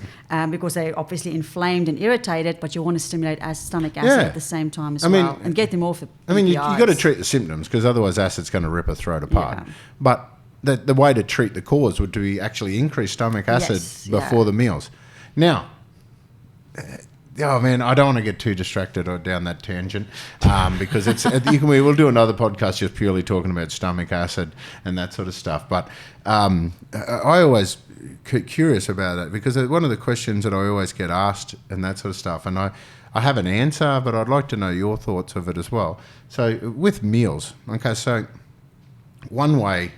because they're obviously inflamed and irritated, but you want to stimulate stomach acid at the same time as well and get them off the you got to treat the symptoms, because otherwise acid's going to rip a throat apart. Yeah. But the way to treat the cause would be actually increase stomach acid before the meals. Now, oh man, I don't want to get too distracted or down that tangent because we'll do another podcast just purely talking about stomach acid and that sort of stuff. But I always curious about that, because one of the questions that I always get asked and that sort of stuff, and I have an answer, but I'd like to know your thoughts of it as well. So with meals, okay, so one way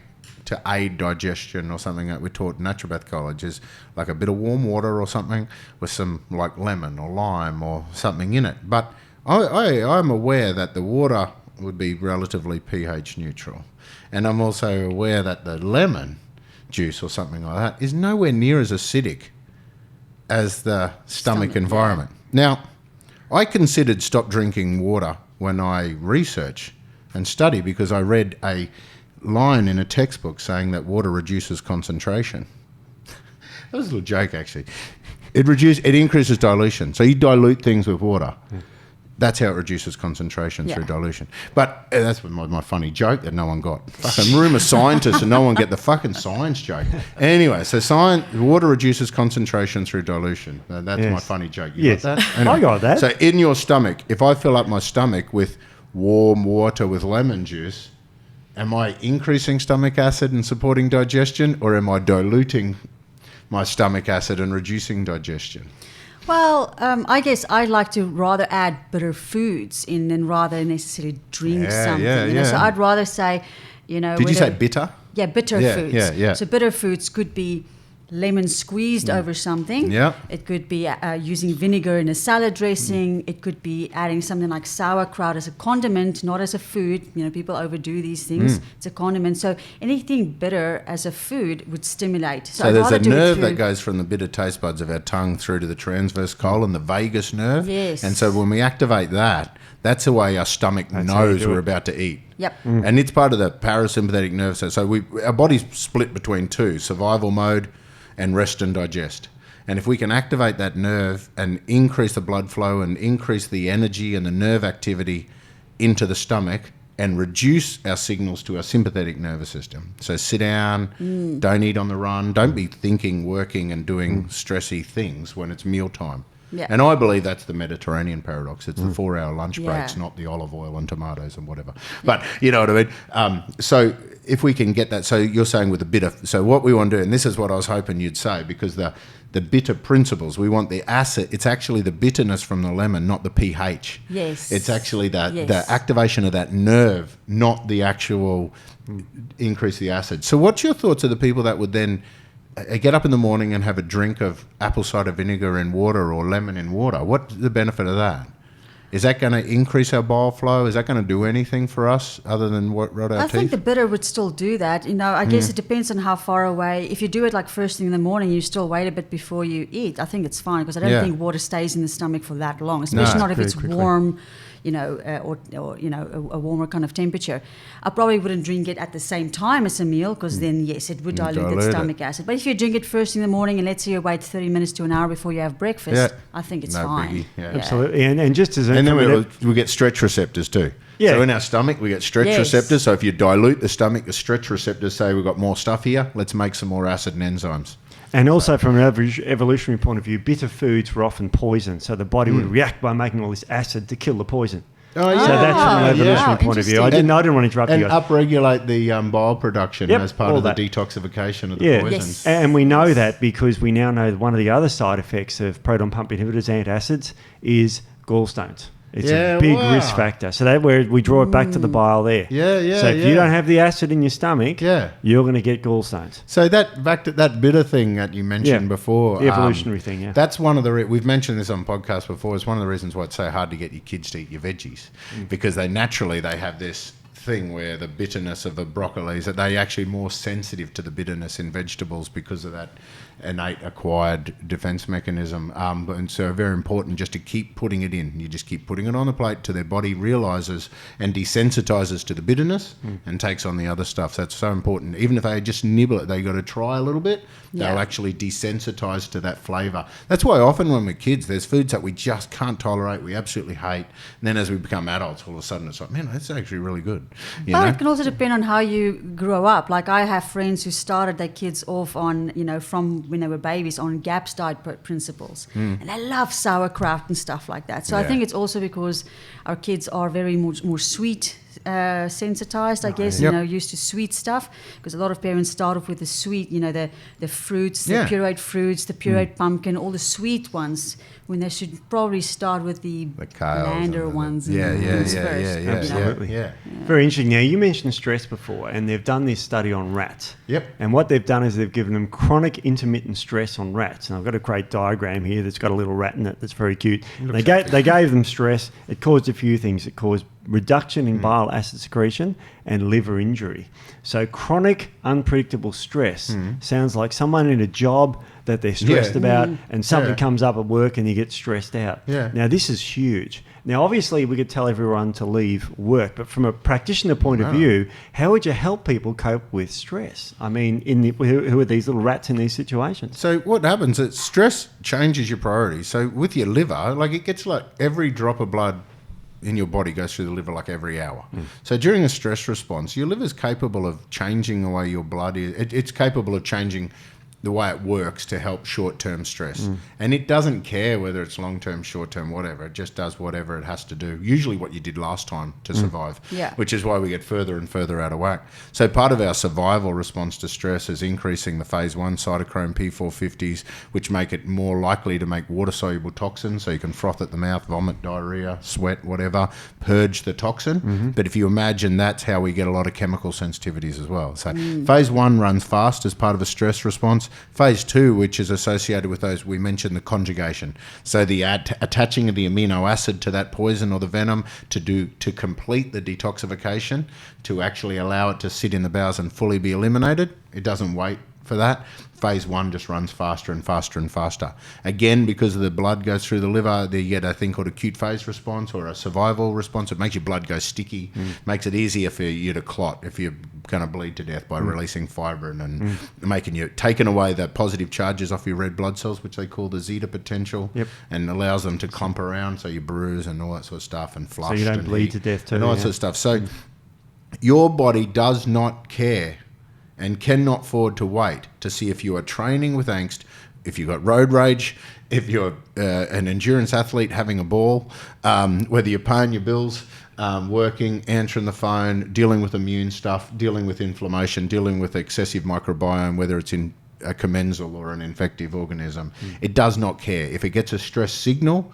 to aid digestion or something that we're taught in naturopath college is like a bit of warm water or something with some like lemon or lime or something in it. But I'm aware that the water would be relatively pH neutral. And I'm also aware that the lemon juice or something like that is nowhere near as acidic as the stomach environment. Now, I considered stop drinking water when I research and study, because I read a line in a textbook saying that water reduces concentration. That was a little joke, actually. It increases dilution. So you dilute things with water. That's how it reduces concentration, through dilution. But that's my funny joke that no one got. Fucking room of scientists and no one get the fucking science joke. Anyway, so water reduces concentration through dilution. That's my funny joke. You got that? Anyway, I got that. So in your stomach, if I fill up my stomach with warm water with lemon juice, am I increasing stomach acid and supporting digestion, or am I diluting my stomach acid and reducing digestion? Well, I guess I'd like to rather add bitter foods in than rather necessarily drink something. You know? So I'd rather say, Did you say bitter? Yeah, bitter foods. Yeah. So bitter foods could be lemon squeezed over something. Yeah. It could be using vinegar in a salad dressing. It could be adding something like sauerkraut as a condiment, not as a food. People overdo these things. It's a condiment. So anything bitter as a food would stimulate. So there's a nerve that goes from the bitter taste buds of our tongue through to the transverse colon, the vagus nerve. Yes. And so when we activate that, that's the way our stomach knows we're about to eat. Yep. And it's part of the parasympathetic nerve system. So our body's split between two, survival mode and rest and digest. And if we can activate that nerve and increase the blood flow and increase the energy and the nerve activity into the stomach and reduce our signals to our sympathetic nervous system. So sit down, don't eat on the run, don't be thinking, working and doing stressy things when it's mealtime. Yeah. And I believe that's the Mediterranean paradox. It's the 4-hour lunch breaks, not the olive oil and tomatoes and whatever. But you know what I mean? So if we can get that, so you're saying with the bitter, so what we want to do, and this is what I was hoping you'd say, because the bitter principles, we want the acid, it's actually the bitterness from the lemon, not the pH. Yes. It's actually the activation of that nerve, not the actual increase the acid. So what's your thoughts of the people that would then get up in the morning and have a drink of apple cider vinegar in water or lemon in water? What's the benefit of that? Is that going to increase our bile flow? Is that going to do anything for us other than what rot our teeth? I think the bitter would still do that. I guess it depends on how far away. If you do it like first thing in the morning, you still wait a bit before you eat. I think it's fine because I don't think water stays in the stomach for that long, especially not if it's warm. Or a warmer kind of temperature. I probably wouldn't drink it at the same time as a meal because then, yes, it would dilute the stomach acid. But if you drink it first in the morning and let's say you wait 30 minutes to an hour before you have breakfast, I think it's fine. Yeah. Absolutely. And just as and then we get stretch receptors too. Yeah. So in our stomach, we get stretch receptors. So if you dilute the stomach, the stretch receptors say we've got more stuff here. Let's make some more acid and enzymes. And also from an evolutionary point of view, bitter foods were often poison, so the body would react by making all this acid to kill the poison. Oh, yeah. So that's from an evolutionary point of view. I didn't want to interrupt you guys. And upregulate the bile production as part of the detoxification of the poisons. Yes. And we know that because we now know one of the other side effects of proton pump inhibitors, antacids, is gallstones. It's a big risk factor. So that's where we draw it back to the bile there. So if you don't have the acid in your stomach, you're going to get gallstones. So back to that bitter thing that you mentioned before. The evolutionary thing, That's one of the... we've mentioned this on podcasts before. It's one of the reasons why it's so hard to get your kids to eat your veggies. Because they have this thing where the bitterness of the broccoli is that they actually more sensitive to the bitterness in vegetables because of that innate acquired defense mechanism. And so very important just to keep putting it in. You just keep putting it on the plate till their body realizes and desensitizes to the bitterness and takes on the other stuff. So that's so important. Even if they just nibble it, they got to try a little bit. They'll actually desensitize to that flavor. That's why often when we're kids, there's foods that we just can't tolerate, we absolutely hate. And then as we become adults, all of a sudden it's like, man, that's actually really good. It can also depend on how you grow up. Like I have friends who started their kids off on, from when they were babies on GAPS diet principles. And they love sauerkraut and stuff like that. So I think it's also because our kids are very more sweet sensitized, I guess, used to sweet stuff, because a lot of parents start off with the sweet, the fruits, the pureed fruits, the pureed pumpkin, all the sweet ones, when they should probably start with the blander ones. Absolutely. Very interesting. Now, you mentioned stress before, and they've done this study on rats. And what they've done is they've given them chronic intermittent stress on rats. And I've got a great diagram here that's got a little rat in it that's very cute. They gave them stress. It caused a few things. It caused reduction in bile acid secretion and liver injury. So chronic unpredictable stress sounds like someone in a job that they're stressed about, and something comes up at work and you get stressed out. Now this is huge. Now obviously we could tell everyone to leave work, but from a practitioner point of view, how would you help people cope with stress? I mean, who are these little rats in these situations? So what happens is stress changes your priorities. So with your liver, like it gets like every drop of blood in your body goes through the liver like every hour. So during a stress response, your liver is capable of changing the way your blood is. It's capable of changing the way it works to help short-term stress. And it doesn't care whether it's long-term, short-term, whatever. It just does whatever it has to do, usually what you did last time to survive, which is why we get further and further out of whack. So part of our survival response to stress is increasing the phase 1 cytochrome P450s, which make it more likely to make water-soluble toxins, so you can froth at the mouth, vomit, diarrhea, sweat, whatever, purge the toxin. But if you imagine, that's how we get a lot of chemical sensitivities as well. So phase 1 runs fast as part of a stress response. Phase 2, which is associated with those, we mentioned the conjugation. So the attaching of the amino acid to that poison or the venom to complete the detoxification, to actually allow it to sit in the bowels and fully be eliminated. It doesn't wait for that. Phase 1 just runs faster and faster and faster. Again, because the blood goes through the liver, you get a thing called acute phase response or a survival response. It makes your blood go sticky, makes it easier for you to clot if you're going to bleed to death by releasing fibrin and taking away the positive charges off your red blood cells, which they call the zeta potential, and allows them to clump around, so you bruise and all that sort of stuff, and flush. So you don't bleed to death too. And all that sort of stuff. So your body does not care and cannot afford to wait to see if you are training with angst, if you've got road rage, if you're an endurance athlete having a ball, whether you're paying your bills, working, answering the phone, dealing with immune stuff, dealing with inflammation, dealing with excessive microbiome, whether it's in a commensal or an infective organism. It does not care. If it gets a stress signal,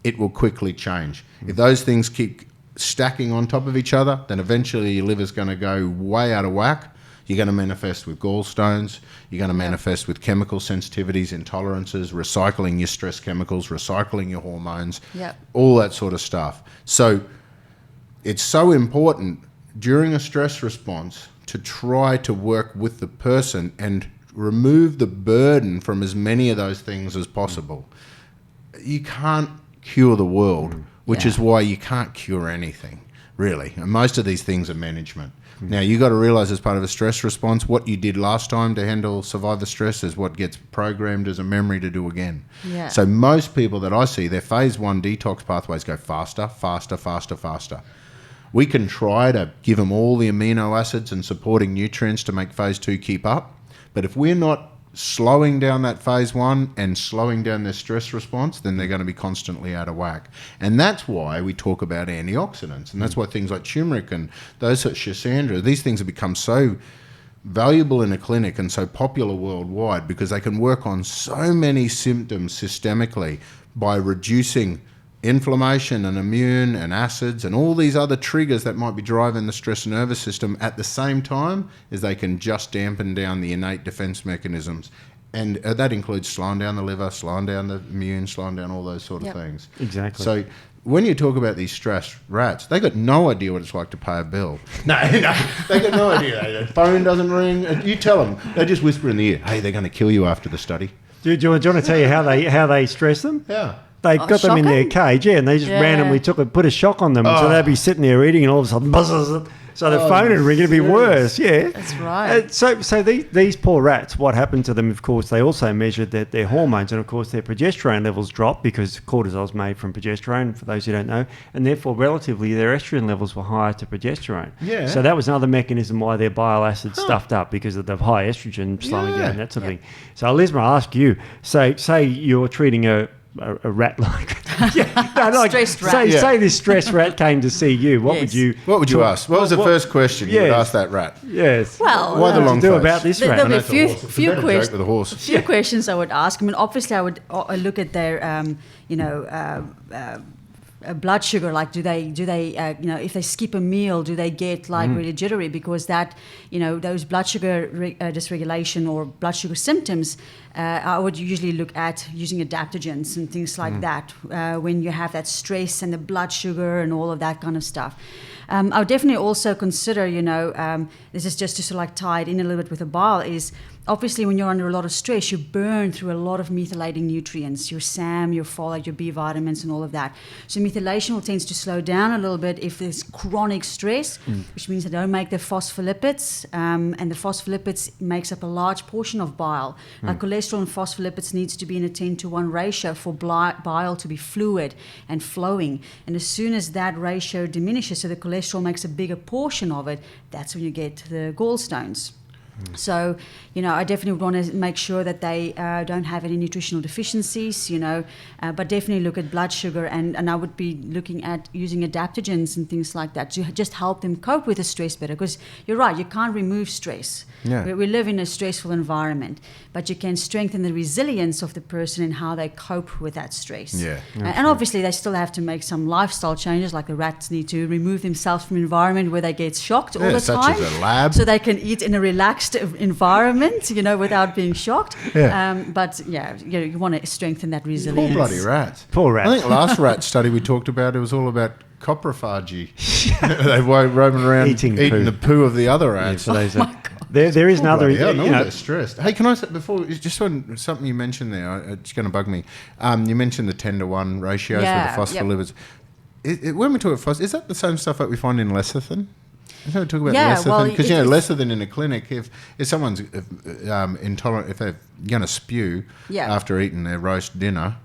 it will quickly change. If those things keep stacking on top of each other, then eventually your liver's going to go way out of whack. You're going to manifest with gallstones. You're going to manifest with chemical sensitivities, intolerances, recycling your stress chemicals, recycling your hormones, all that sort of stuff. So it's so important during a stress response to try to work with the person and remove the burden from as many of those things as possible. You can't cure the world, which is why you can't cure anything, really. And most of these things are management. Now, you got to realize as part of a stress response, what you did last time to survive the stress is what gets programmed as a memory to do again. Yeah. So most people that I see, their phase 1 detox pathways go faster, faster, faster, faster. We can try to give them all the amino acids and supporting nutrients to make phase 2 keep up. But if we're not slowing down that phase 1 and slowing down their stress response, then they're going to be constantly out of whack. And that's why we talk about antioxidants. And that's why things like turmeric and those at Schisandra, these things have become so valuable in a clinic and so popular worldwide because they can work on so many symptoms systemically by reducing inflammation and immune and acids and all these other triggers that might be driving the stress nervous system at the same time as they can just dampen down the innate defense mechanisms. And that includes slowing down the liver, slowing down the immune, slowing down all those sort of things. Exactly. So when you talk about these stressed rats, they got no idea what it's like to pay a bill. No, they got no idea. The phone doesn't ring. You tell them. They just whisper in the ear, hey, they're going to kill you after the study. Do you want to tell you how they stress them? Yeah. They got them in their cage, and they just randomly put a shock on them. So they'd be sitting there eating, and all of a sudden, buzz, so the phone would ring. It'd be worse. Yeah, that's right. So these poor rats, what happened to them? Of course, they also measured their hormones, and of course, their progesterone levels dropped because cortisol is made from progesterone. For those who don't know, and therefore, relatively, their estrogen levels were higher to progesterone. Yeah. So that was another mechanism why their bile acids stuffed up because of the high estrogen slowing down, that sort of thing. So, Elizma, I'll ask you. So, say you're treating a rat stressed rat. Say this stressed rat came to see you. What would you ask? What was the first question you would ask that rat? Yes. Well, why the long face? About this rat? There'll be a few few questions I would ask. I mean, obviously, I would look at their blood sugar, like do they if they skip a meal, do they get really jittery? Because that, those blood sugar dysregulation or blood sugar symptoms, I would usually look at using adaptogens and things like that when you have that stress and the blood sugar and all of that kind of stuff. I would definitely also consider, this is just to sort of like tie it in a little bit with the bile, is obviously when you're under a lot of stress, you burn through a lot of methylating nutrients, your SAM, your folate, your B vitamins and all of that. So methylation will tend to slow down a little bit if there's chronic stress, which means they don't make the phospholipids, and the phospholipids makes up a large portion of bile. Like cholesterol and phospholipids needs to be in a 10-to-1 ratio for bile to be fluid and flowing. And as soon as that ratio diminishes, so the cholesterol makes a bigger portion of it, that's when you get the gallstones. So, I definitely would want to make sure that they don't have any nutritional deficiencies, but definitely look at blood sugar and I would be looking at using adaptogens and things like that to just help them cope with the stress better. Because you're right, you can't remove stress. Yeah. We live in a stressful environment, but you can strengthen the resilience of the person and how they cope with that stress. Yeah. And obviously they still have to make some lifestyle changes, like the rats need to remove themselves from an environment where they get shocked all the time. Such as a lab. So they can eat in a relaxed environment, without being shocked. Yeah. But you want to strengthen that resilience. Poor bloody rats. Poor rats. I think last rat study we talked about, it was all about coprophagy. They were roaming around eating the poo of the other rats. Yeah, so there is another. They're stressed. Hey, can I say before, just on something you mentioned there, it's going to bug me. You mentioned the 10-to-1 ratios with the phospholipids. When we talk about phospholipids, is that the same stuff that we find in lecithin? So we talk about lecithin, because lecithin in a clinic, if someone's intolerant, if they're going to spew after eating their roast dinner.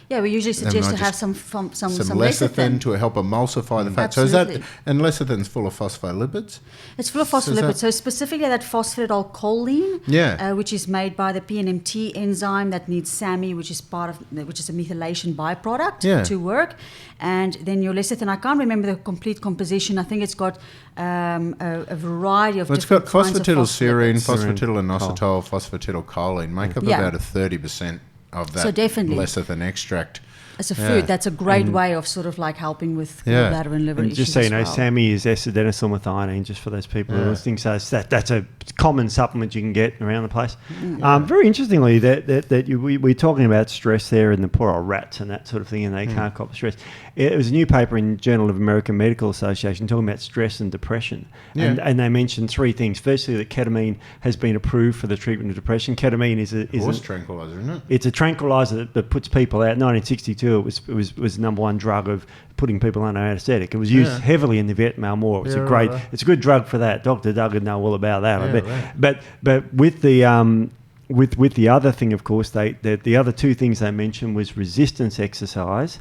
Yeah, we usually suggest to have some lecithin to help emulsify the fat. Absolutely. So is that, and lecithin's full of phospholipids? It's full of phospholipids. So specifically that phosphatidylcholine, which is made by the PNMT enzyme that needs SAMe, which is a methylation byproduct to work. And then your lecithin, I can't remember the complete composition. I think it's got a variety of different kinds of phosphatidylserine, phosphatidylinositol, phosphatidylcholine, make up about a 30% of that lecithin extract. as a food, that's a great way of sort of like helping with gallbladder and liver and issues. Just so you know, as well. SAMe is S-adenosyl methionine, just for those people who are listening. So that's a common supplement you can get around the place. Very interestingly, we're talking about stress there in the poor old rats and that sort of thing, and they can't cope with stress. It was a new paper in Journal of American Medical Association talking about stress and depression. And they mentioned three things. Firstly, that ketamine has been approved for the treatment of depression. Ketamine is a horse tranquilizer, isn't it? It's a tranquilizer that puts people out. 1962, it was the number one drug of putting people under anaesthetic. It was used heavily in the Vietnam War. It's it's a good drug for that. Dr. Doug would know all about that. I bet. But with the with the other thing, of course, the other two things they mentioned was resistance exercise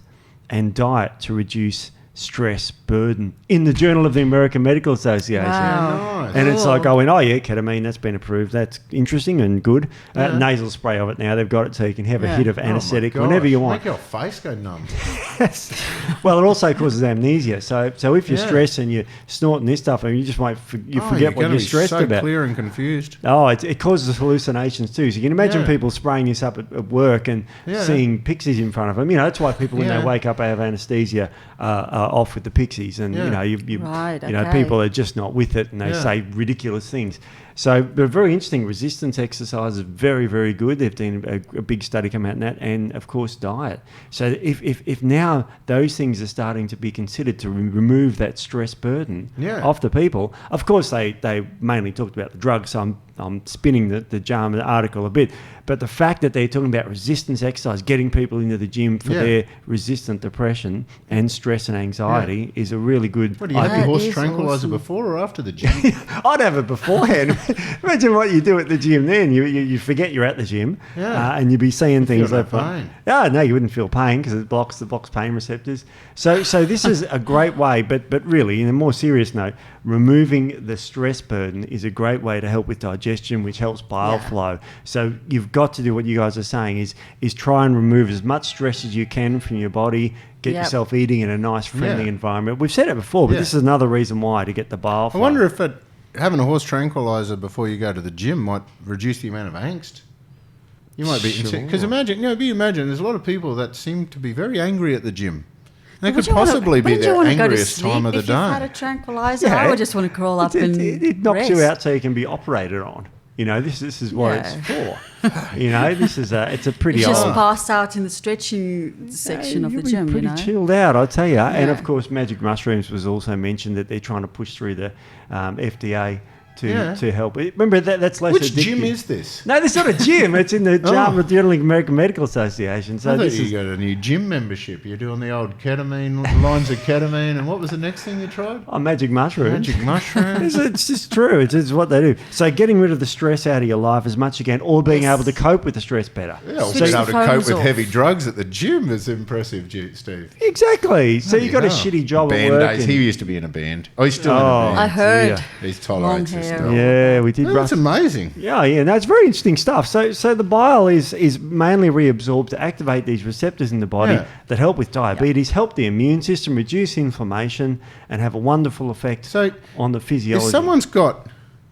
and diet to reduce stress burden in the Journal of the American Medical Association. Wow. Nice. And it's like going, ketamine, that's been approved. That's interesting and good. Nasal spray of it now. They've got it so you can have a hit of anaesthetic whenever you want. Make your face go numb. Well, it also causes amnesia. So if you're stressed and you're snorting this stuff, and you just might forget what you're stressed so about. Clear and confused. Oh, it causes hallucinations too. So you can imagine people spraying this up at work and seeing pixies in front of them. That's why people, when they wake up, they have anaesthesia off with the pixies, and people are just not with it, and they say ridiculous things. So, but very interesting. Resistance exercise is very, very good. There've been a big study come out in that, and of course diet. So if now those things are starting to be considered to remove that stress burden off the people, of course they mainly talked about the drugs. So I'm spinning the JAMA article a bit, but the fact that they're talking about resistance exercise, getting people into the gym for their resistant depression and stress and anxiety is a really good. What do you have your horse tranquilizer before or after the gym? I'd have it beforehand. Imagine what you do at the gym then. You forget you're at the gym and you'd be seeing things like pain. No, you wouldn't feel pain because it blocks pain receptors. So this is a great way, but really, in a more serious note, removing the stress burden is a great way to help with digestion, which helps bile flow. So you've got to do what you guys are saying is try and remove as much stress as you can from your body. Get yourself eating in a nice, friendly environment. We've said it before, but this is another reason why, to get the bile flow. I wonder if having a horse tranquilizer before you go to the gym might reduce the amount of angst. You might be, because imagine there's a lot of people that seem to be very angry at the gym. They could possibly be their angriest time of the day. If you've had a tranquilizer, I would just want to crawl up and it knocks rest. you out so you can be operated on. This is what it's for. This is it's a pretty you old. just passed out in the stretching section of the gym. Pretty chilled out, I'd tell you. And of course, magic mushrooms was also mentioned that they're trying to push through the FDA to help. Remember that's less Which addictive. gym is this? No, it's not a gym. It's in the JAMA, Journal of American Medical Association. So I thought you got a new gym membership. You're doing the old ketamine, lines of ketamine, and what was the next thing you tried? Magic mushrooms. Magic mushrooms. It's just true. It's what they do. So getting rid of the stress out of your life as much as you can, or being able to cope with the stress better. Yeah, or being able to cope with heavy drugs at the gym is impressive, Steve. Exactly. So you got a shitty job at work. He used to be in a band. Oh, he's still in a band. I heard. He's tolerates it still. Yeah, we did. That's amazing. Yeah. No, it's very interesting stuff. So the bile is mainly reabsorbed to activate these receptors in the body that help with diabetes, help the immune system, reduce inflammation, and have a wonderful effect on the physiology. If someone's got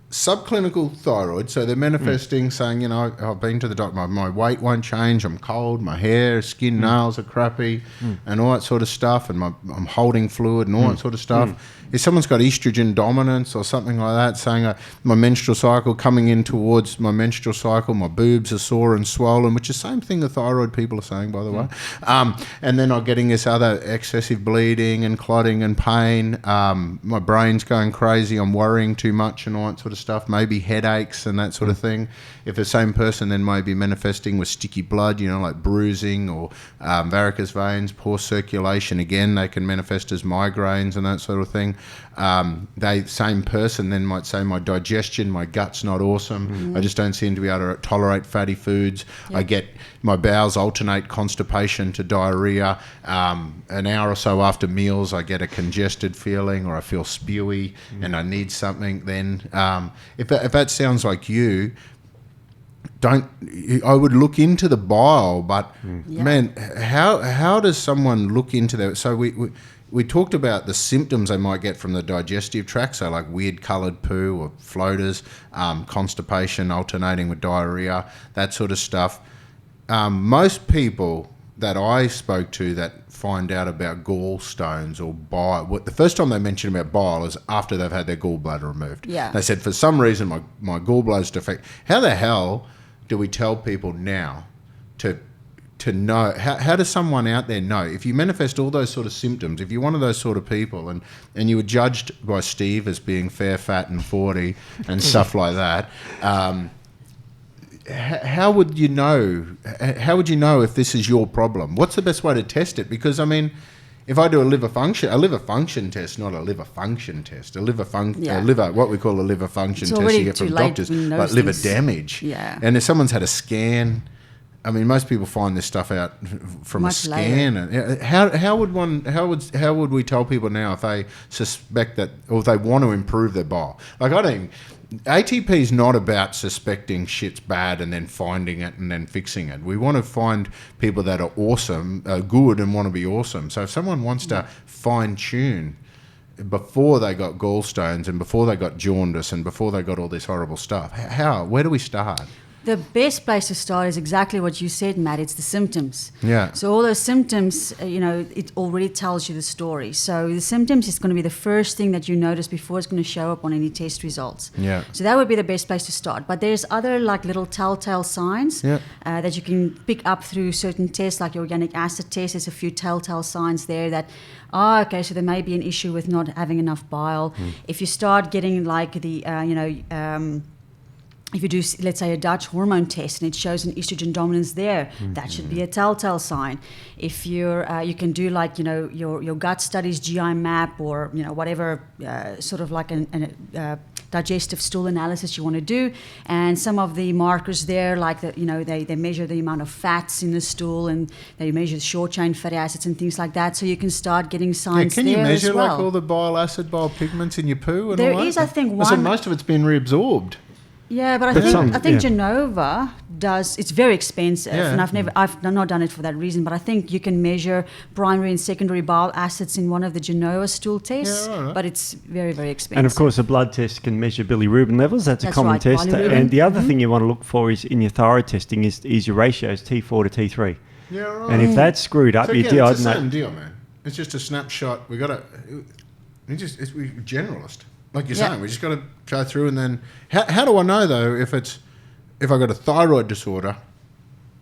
subclinical thyroid, so they're manifesting saying, I've been to the doctor, my weight won't change, I'm cold, my hair, skin, nails are crappy, and all that sort of stuff, and I'm holding fluid and all that sort of stuff. If someone's got estrogen dominance or something like that, saying my menstrual cycle, coming in towards my menstrual cycle, my boobs are sore and swollen, which is the same thing the thyroid people are saying, by the way, and then I'm getting this other excessive bleeding and clotting and pain, my brain's going crazy, I'm worrying too much and all that sort of stuff, maybe headaches and that sort of thing. If the same person then may be manifesting with sticky blood, like bruising or varicose veins, poor circulation, again, they can manifest as migraines and that sort of thing. Same person then might say my digestion, my gut's not awesome. I just don't seem to be able to tolerate fatty foods. I get my bowels alternate constipation to diarrhea. An hour or so after meals, I get a congested feeling or I feel spewy and I need something. Then if that sounds like you, I would look into the bile, but man, how does someone look into that? So we talked about the symptoms they might get from the digestive tract, so like weird coloured poo or floaters, constipation alternating with diarrhea, that sort of stuff. Most people that I spoke to that find out about gallstones or bile, the first time they mention about bile is after they've had their gallbladder removed. Yeah. They said, for some reason, my gallbladder's defect. How the hell do we tell people now to know? How does someone out there know? If you manifest all those sort of symptoms, if you're one of those sort of people and you were judged by Steve as being fair, fat and 40 and stuff like that, how would you know? How would you know if this is your problem? What's the best way to test it? Because I mean, if I do a liver function test, not a liver function test, what we call a liver function test you get from doctors, like liver damage. Yeah. And if someone's had a scan, I mean, most people find this stuff out from Much a scan. And how would we tell people now if they suspect that, or if they want to improve their bile? Like, ATP is not about suspecting shit's bad and then finding it and then fixing it. We want to find people that are awesome, good, and want to be awesome. So if someone wants to fine tune before they got gallstones and before they got jaundice and before they got all this horrible stuff, where do we start? The best place to start is exactly what you said, Matt. It's the symptoms. Yeah. So all those symptoms, it already tells you the story. So the symptoms is going to be the first thing that you notice before it's going to show up on any test results. Yeah. So that would be the best place to start. But there's other like little telltale signs that you can pick up through certain tests, like your organic acid test. There's a few telltale signs there that, okay, so there may be an issue with not having enough bile. If you start getting like the, if you do, let's say, a Dutch hormone test and it shows an estrogen dominance there, that should be a telltale sign. If you can do like, your gut studies, GI map, or, whatever sort of like a digestive stool analysis you want to do. And some of the markers there, like they measure the amount of fats in the stool and they measure the short chain fatty acids and things like that. So you can start getting signs there as well. Can you measure like all the bile acid, bile pigments in your poo and there all that? There is, I think, one. So most of it's been reabsorbed. Yeah, but I think Genova does. It's very expensive, and I've not done it for that reason. But I think you can measure primary and secondary bile acids in one of the Genova stool tests. Yeah, right. But it's very, very expensive. And of course, a blood test can measure bilirubin levels. That's a common test. Bilirubin. And the other thing you want to look for is in your thyroid testing is your ratios T4 to T3. Yeah, right. And if that's screwed up, so again, it's the same deal, man. It's just a snapshot. We're generalist. Like you're saying, we just got to go through and then... How do I know, though, if I got a thyroid disorder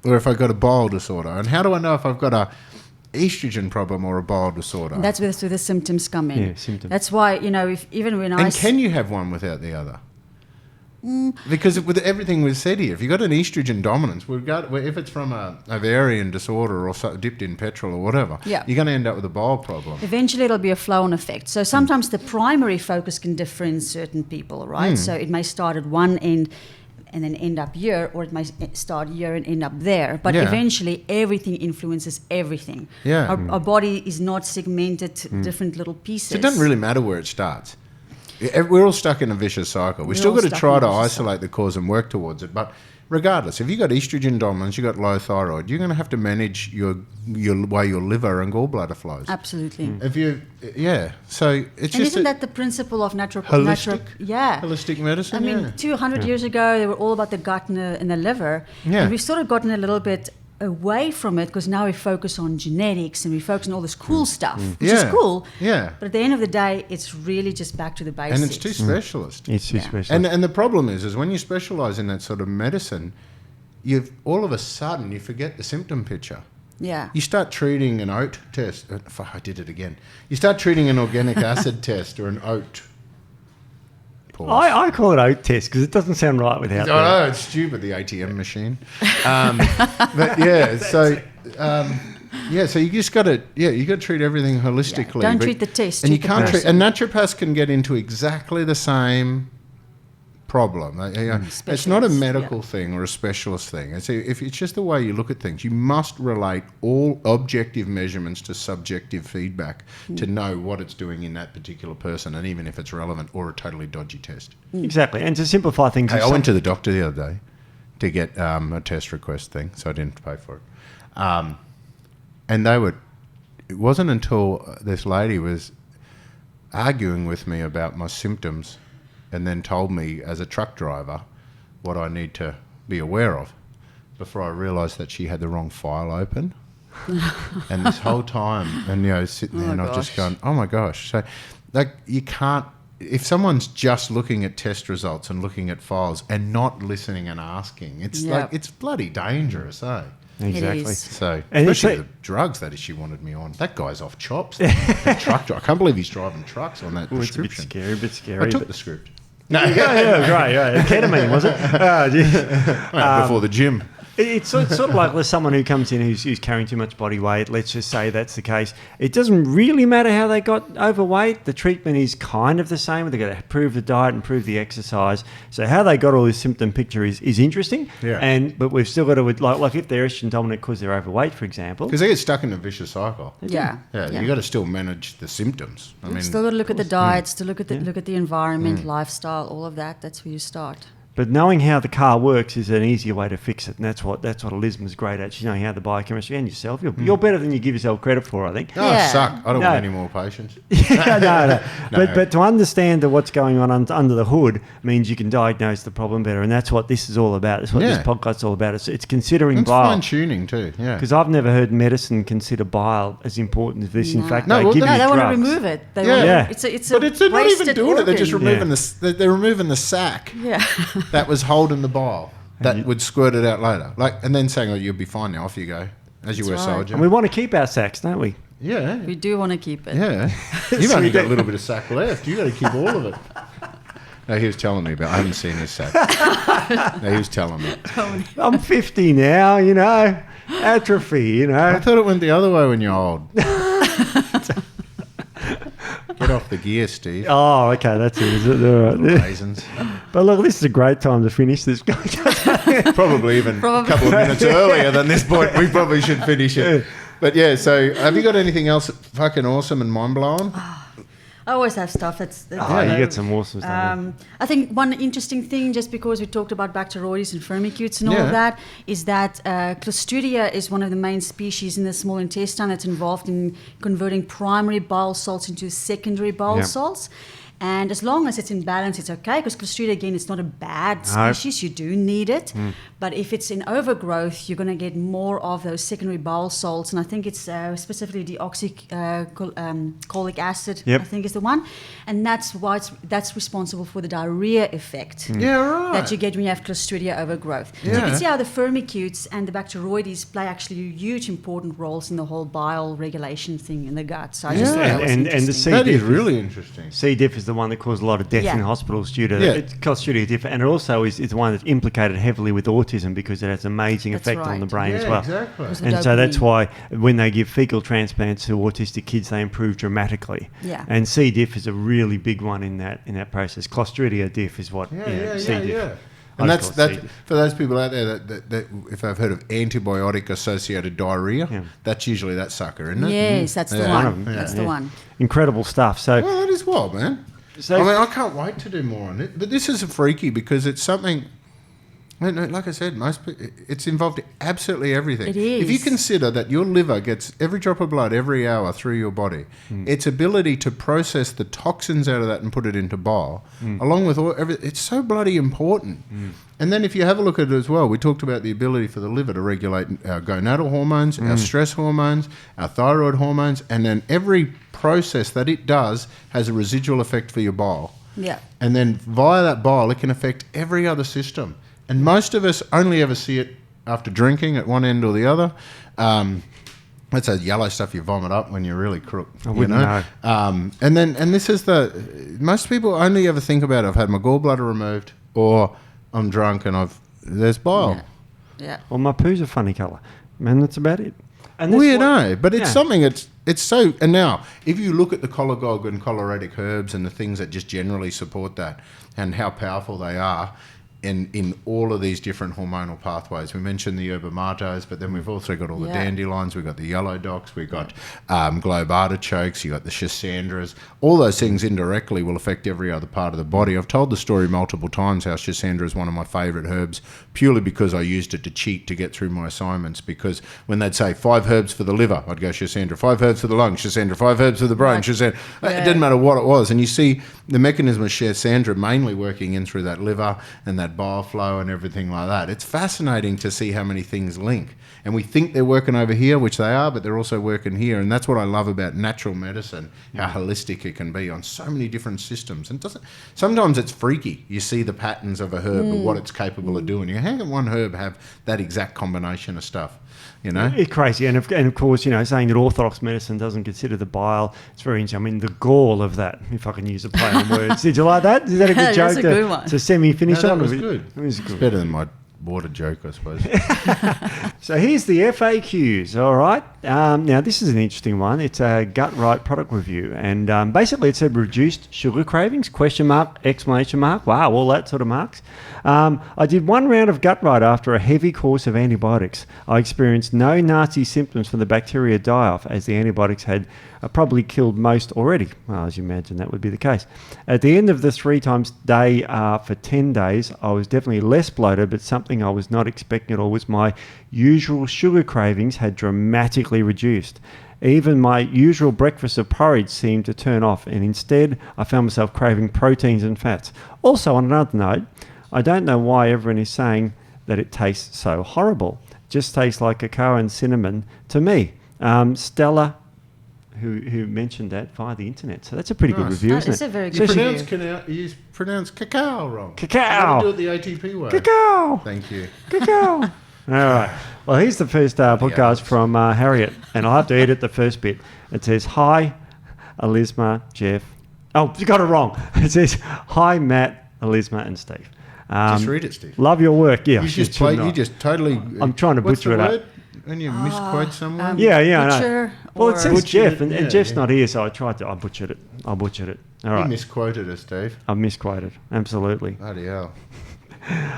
or if I got a bile disorder? And how do I know if I've got a estrogen problem or a bile disorder? That's where the symptoms come in. Yeah, symptoms. That's why, even when And can you have one without the other? Because with everything we've said here, if you've got an estrogen dominance, if it's from a ovarian disorder or dipped in petrol or whatever, you're going to end up with a bile problem. Eventually it'll be a flow-on effect. So sometimes the primary focus can differ in certain people, right? So it may start at one end and then end up here, or it may start here and end up there. But eventually everything influences everything. Yeah. Our body is not segmented different little pieces. So it doesn't really matter where it starts. We're all stuck in a vicious cycle. We've still got to try to isolate the cause and work towards it. But regardless, if you've got estrogen dominance, you've got low thyroid, you're going to have to manage your way your liver and gallbladder flows. Absolutely. So it's and isn't that the principle of holistic medicine? I mean, 200 years ago, they were all about the gut and the liver. Yeah. And we've sort of gotten a little bit away from it because now we focus on genetics and we focus on all this cool stuff, which is cool. Yeah. But at the end of the day, it's really just back to the basics. And it's too specialist. It's too specialist. And the problem is when you specialise in that sort of medicine, all of a sudden you forget the symptom picture. Yeah. You start treating an oat test. I did it again. You start treating an organic acid test or an oat. I call it oat test because it doesn't sound right without that. Oh, it's stupid, the ATM machine. But yeah, so you just got to treat everything holistically. Don't treat the test. And you can't treat. And naturopaths can get into exactly the same problem. It's not a medical thing or a specialist thing. It's just the way you look at things. You must relate all objective measurements to subjective feedback to know what it's doing in that particular person, and even if it's relevant or a totally dodgy test. Exactly. And to simplify things... Hey, I went to the doctor the other day to get a test request thing, so I didn't pay for it. And it wasn't until this lady was arguing with me about my symptoms and then told me as a truck driver what I need to be aware of before I realised that she had the wrong file open And this whole time, and sitting there, and I've just gone, oh my gosh. So, like, you can't. If someone's just looking at test results and looking at files and not listening and asking, it's like it's bloody dangerous, eh? Exactly. It is. So, And especially the drugs that she wanted me on. That guy's off chops. The truck driver. I can't believe he's driving trucks on that prescription. It's a bit scary. I took the script. No, yeah, right. Ketamine, was it? Before the gym. It's sort of like there's someone who comes in who's carrying too much body weight. Let's just say that's the case. It doesn't really matter how they got overweight. The treatment is kind of the same. They've got to improve the diet, improve the exercise. So how they got all this symptom picture is interesting. Yeah. But we've still got to, like if they're estrogen dominant because they're overweight, for example. Because they get stuck in a vicious cycle. Yeah. You got to still manage the symptoms. I mean, still got to look at the diet, still look at the environment, lifestyle, all of that. That's where you start. But knowing how the car works is an easier way to fix it, and that's what Elizabeth's great at. She's knowing how the biochemistry and yourself. You're better than you give yourself credit for, I think. Oh, I suck. I don't want any more patients. No. But to understand that what's going on under the hood means you can diagnose the problem better, and that's what this is all about. That's what this podcast's all about. It's considering it's bile. fine-tuning too, yeah. Because I've never heard medicine consider bile as important as this. No. In fact, No, they well, give you they drugs. want to remove it. They want it's a But they're not even wasted doing it. They're just organ. removing they're removing the sac that was holding the bile that would squirt it out later. And then saying, "Oh, you'll be fine now. Off you go." As you were soldier. And we want to keep our sacs, don't we? Yeah. We do want to keep it. Yeah. You've only got a little bit of sac left. You got to keep all of it. No, he was telling me, but I haven't seen his sac. No, he was telling me. I'm 50 now, atrophy, I thought it went the other way when you're old. Get off the gear, Steve. Oh, okay, that's it. Is it? All right. Raisins. But look, this is a great time to finish this. Probably even a couple of minutes earlier than this point. We probably should finish it. But yeah, so have you got anything else fucking awesome and mind-blowing? I always have stuff that's you get some awesome stuff. I think one interesting thing, just because we talked about Bacteroides and Firmicutes and all of that, is that Clostridia is one of the main species in the small intestine that's involved in converting primary bile salts into secondary bile salts. And as long as it's in balance, it's okay, because Clostridia, again, it's not a bad species. You do need it. But if it's in overgrowth, you're going to get more of those secondary bile salts. And I think it's specifically deoxycholic acid, I think is the one. And that's why that's responsible for the diarrhea effect that you get when you have Clostridia overgrowth. So you can see how the Firmicutes and the Bacteroides play actually huge important roles in the whole bile regulation thing in the gut. So I just thought that was interesting. That is really interesting. C. diff is the one that caused a lot of death in hospitals due to Clostridia diff, and it also is the one that's implicated heavily with autism because it has an amazing effect on the brain as well. Exactly. And so that's why when they give fecal transplants to autistic kids, they improve dramatically. Yeah. And C. diff is a really big one in that process. Clostridia diff is what C. diff. Yeah. And that's for those people out there that if I've heard of antibiotic-associated diarrhea, that's usually that sucker, isn't it? Yes, that's the one. That's the one. Incredible stuff. So, well, that is wild, man. So, I can't wait to do more on it. But this is a freaky because it's something. Like I said, it's involved in absolutely everything. It is. If you consider that your liver gets every drop of blood every hour through your body, its ability to process the toxins out of that and put it into bile, along with it's so bloody important. And then if you have a look at it as well, we talked about the ability for the liver to regulate our gonadal hormones, our stress hormones, our thyroid hormones, and then every process that it does has a residual effect for your bile. Yeah. And then via that bile, it can affect every other system. And most of us only ever see it after drinking at one end or the other. That's that yellow stuff you vomit up when you're really crook. I wouldn't know. And this is most people only ever think about I've had my gallbladder removed or I'm drunk and there's bile. Yeah. Well, my poo's a funny colour. Man, that's about it. And Weird, but it's something it's so... And now, if you look at the cholagogue and chlorhydric herbs and the things that just generally support that and how powerful they are, in all of these different hormonal pathways. We mentioned the yerba mates, but then we've also got all the dandelions, we've got the yellow dox, we've got globe artichokes, you've got the schisandras. All those things indirectly will affect every other part of the body. I've told the story multiple times how schisandra is one of my favourite herbs, purely because I used it to cheat to get through my assignments, because when they'd say 5 herbs for the liver, I'd go schisandra, 5 herbs for the lungs, schisandra, 5 herbs for the brain, schisandra. It didn't matter what it was. And you see the mechanism of schisandra mainly working in through that liver and that bile flow and everything like that. It's fascinating to see how many things link. And we think they're working over here, which they are, but they're also working here. And that's what I love about natural medicine, how holistic it can be on so many different systems. And sometimes it's freaky. You see the patterns of a herb and what it's capable of doing. How can one herb have that exact combination of stuff? You know, it's crazy, and of course, saying that orthodox medicine doesn't consider the bile, it's very interesting. I mean, the gall of that, if I can use a play on words. Did you like that? Is that a good joke? That's a good one. To semi-finish on? That was good. It was good. It's better than my water joke, I suppose. So here's the FAQs, all right? Now, this is an interesting one. It's a Gut Right product review. And basically it said reduced sugar cravings, question mark, exclamation mark. Wow, all that sort of marks. I did one round of Gut Right after a heavy course of antibiotics. I experienced no nasty symptoms from the bacteria die-off, as the antibiotics had probably killed most already. Well, as you imagine, that would be the case. At the end of the 3 times day for 10 days, I was definitely less bloated, but something I was not expecting at all was my usual sugar cravings had dramatically reduced. Even my usual breakfast of porridge seemed to turn off, and instead I found myself craving proteins and fats. Also, on another note, I don't know why everyone is saying that it tastes so horrible. It just tastes like cacao and cinnamon to me. Stella, who mentioned that via the internet. So that's a pretty good review, isn't it? It's a very You good review. you pronounced cacao wrong. Cacao. You do it the ATP way. Cacao. Thank you. Cacao. All right. Well, here's the first podcast from Harriet, and I'll have to edit the first bit. It says, "Hi, Elisma, Jeff." Oh, you got it wrong. It says, "Hi, Matt, Elisma, and Steve." Just read it, Steve. Love your work. Yeah. You just totally. I'm trying to butcher it up. When you misquote someone? Yeah, I know. Butcher. Well, it says Jeff, it, and Jeff's not here, so I butchered it. All You right. misquoted us, Dave. I misquoted. Absolutely. Bloody hell.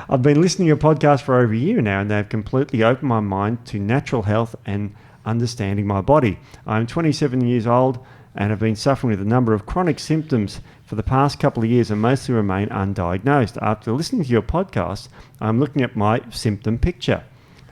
I've been listening to your podcast for over a year now, and they've completely opened my mind to natural health and understanding my body. I'm 27 years old and have been suffering with a number of chronic symptoms for the past couple of years and mostly remain undiagnosed. After listening to your podcast, I'm looking at my symptom picture.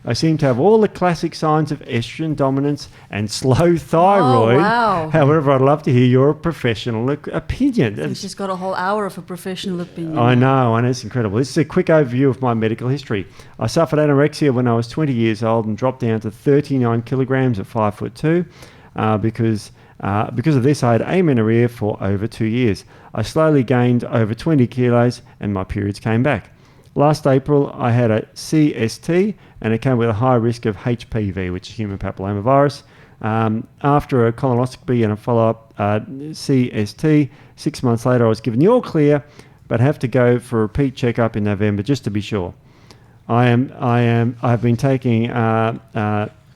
I seem to have all the classic signs of estrogen dominance and slow thyroid. Oh, wow. However, I'd love to hear your professional opinion. You've just got a whole hour of a professional opinion. I know, and it's incredible. This is a quick overview of my medical history. I suffered anorexia when I was 20 years old and dropped down to 39 kilograms at 5'2". Because of this, I had amenorrhea for over 2 years. I slowly gained over 20 kilos and my periods came back. Last April, I had a CST and it came with a high risk of HPV, which is human papillomavirus. After a colonoscopy and a follow-up CST, 6 months later, I was given the all clear, but have to go for a repeat checkup in November just to be sure. I've been taking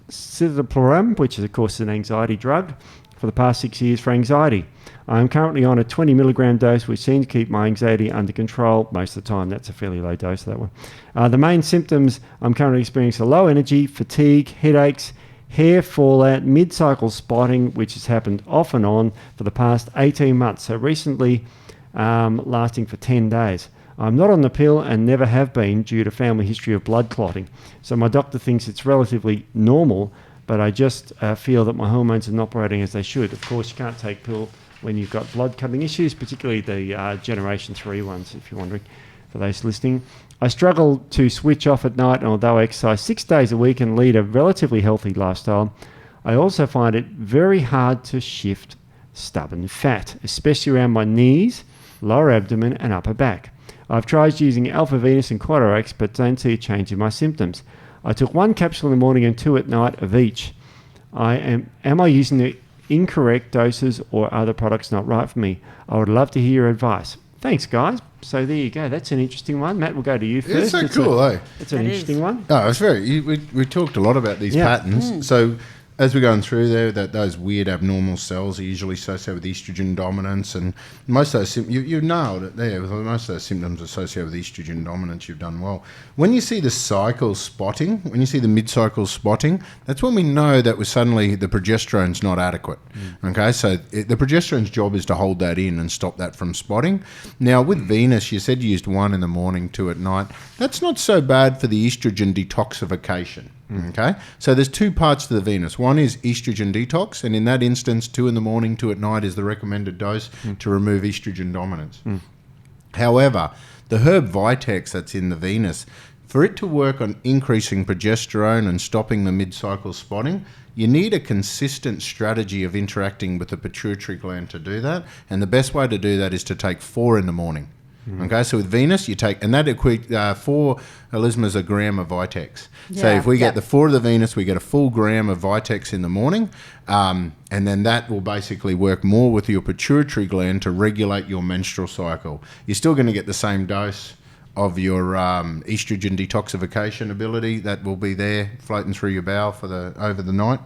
citalopram, which is of course an anxiety drug, for the past 6 years for anxiety. I'm currently on a 20 milligram dose, which seems to keep my anxiety under control most of the time. That's a fairly low dose, that one. The main symptoms I'm currently experiencing are low energy, fatigue, headaches, hair fallout, mid-cycle spotting, which has happened off and on for the past 18 months. So recently lasting for 10 days. I'm not on the pill and never have been due to family history of blood clotting. So my doctor thinks it's relatively normal, but I just feel that my hormones are not operating as they should. Of course, you can't take pill when you've got blood cutting issues, particularly the Generation 3 ones, if you're wondering, for those listening. I struggle to switch off at night, and although I exercise 6 days a week and lead a relatively healthy lifestyle, I also find it very hard to shift stubborn fat, especially around my knees, lower abdomen, and upper back. I've tried using Alpha Venus and Quadrax, but don't see a change in my symptoms. I took 1 capsule in the morning and 2 at night of each. Am I using the incorrect doses or are the products not right for me? I would love to hear your advice. Thanks, guys. So there you go. That's an interesting one. Matt, we'll go to you first. It's so cool, eh? It's an interesting one. Oh, it's very. We talked a lot about these patterns. So as we're going through there, that those weird abnormal cells are usually associated with estrogen dominance, and most of those you've nailed it there. Most of those symptoms associated with estrogen dominance, you've done well. When you see the cycle spotting, when you see the mid-cycle spotting, that's when we know that suddenly the progesterone's not adequate. Okay, so the progesterone's job is to hold that in and stop that from spotting. Now with Venus, you said you used 1 in the morning, 2 at night. That's not so bad for the estrogen detoxification. Okay, so there's 2 parts to the Venus. One is estrogen detox, and in that instance, 2 in the morning, 2 at night is the recommended dose to remove estrogen dominance. However, the herb Vitex that's in the Venus For it to work on increasing progesterone and stopping the mid-cycle spotting, you need a consistent strategy of interacting with the pituitary gland to do that. And the best way to do that is to take 4 in the morning. Okay, so with Venus, you take, and that equates 4 Elismas a gram of Vitex. So if we get the 4 of the Venus, we get a full gram of Vitex in the morning, and then that will basically work more with your pituitary gland to regulate your menstrual cycle. You're still going to get the same dose of your estrogen detoxification ability that will be there floating through your bowel for over the night.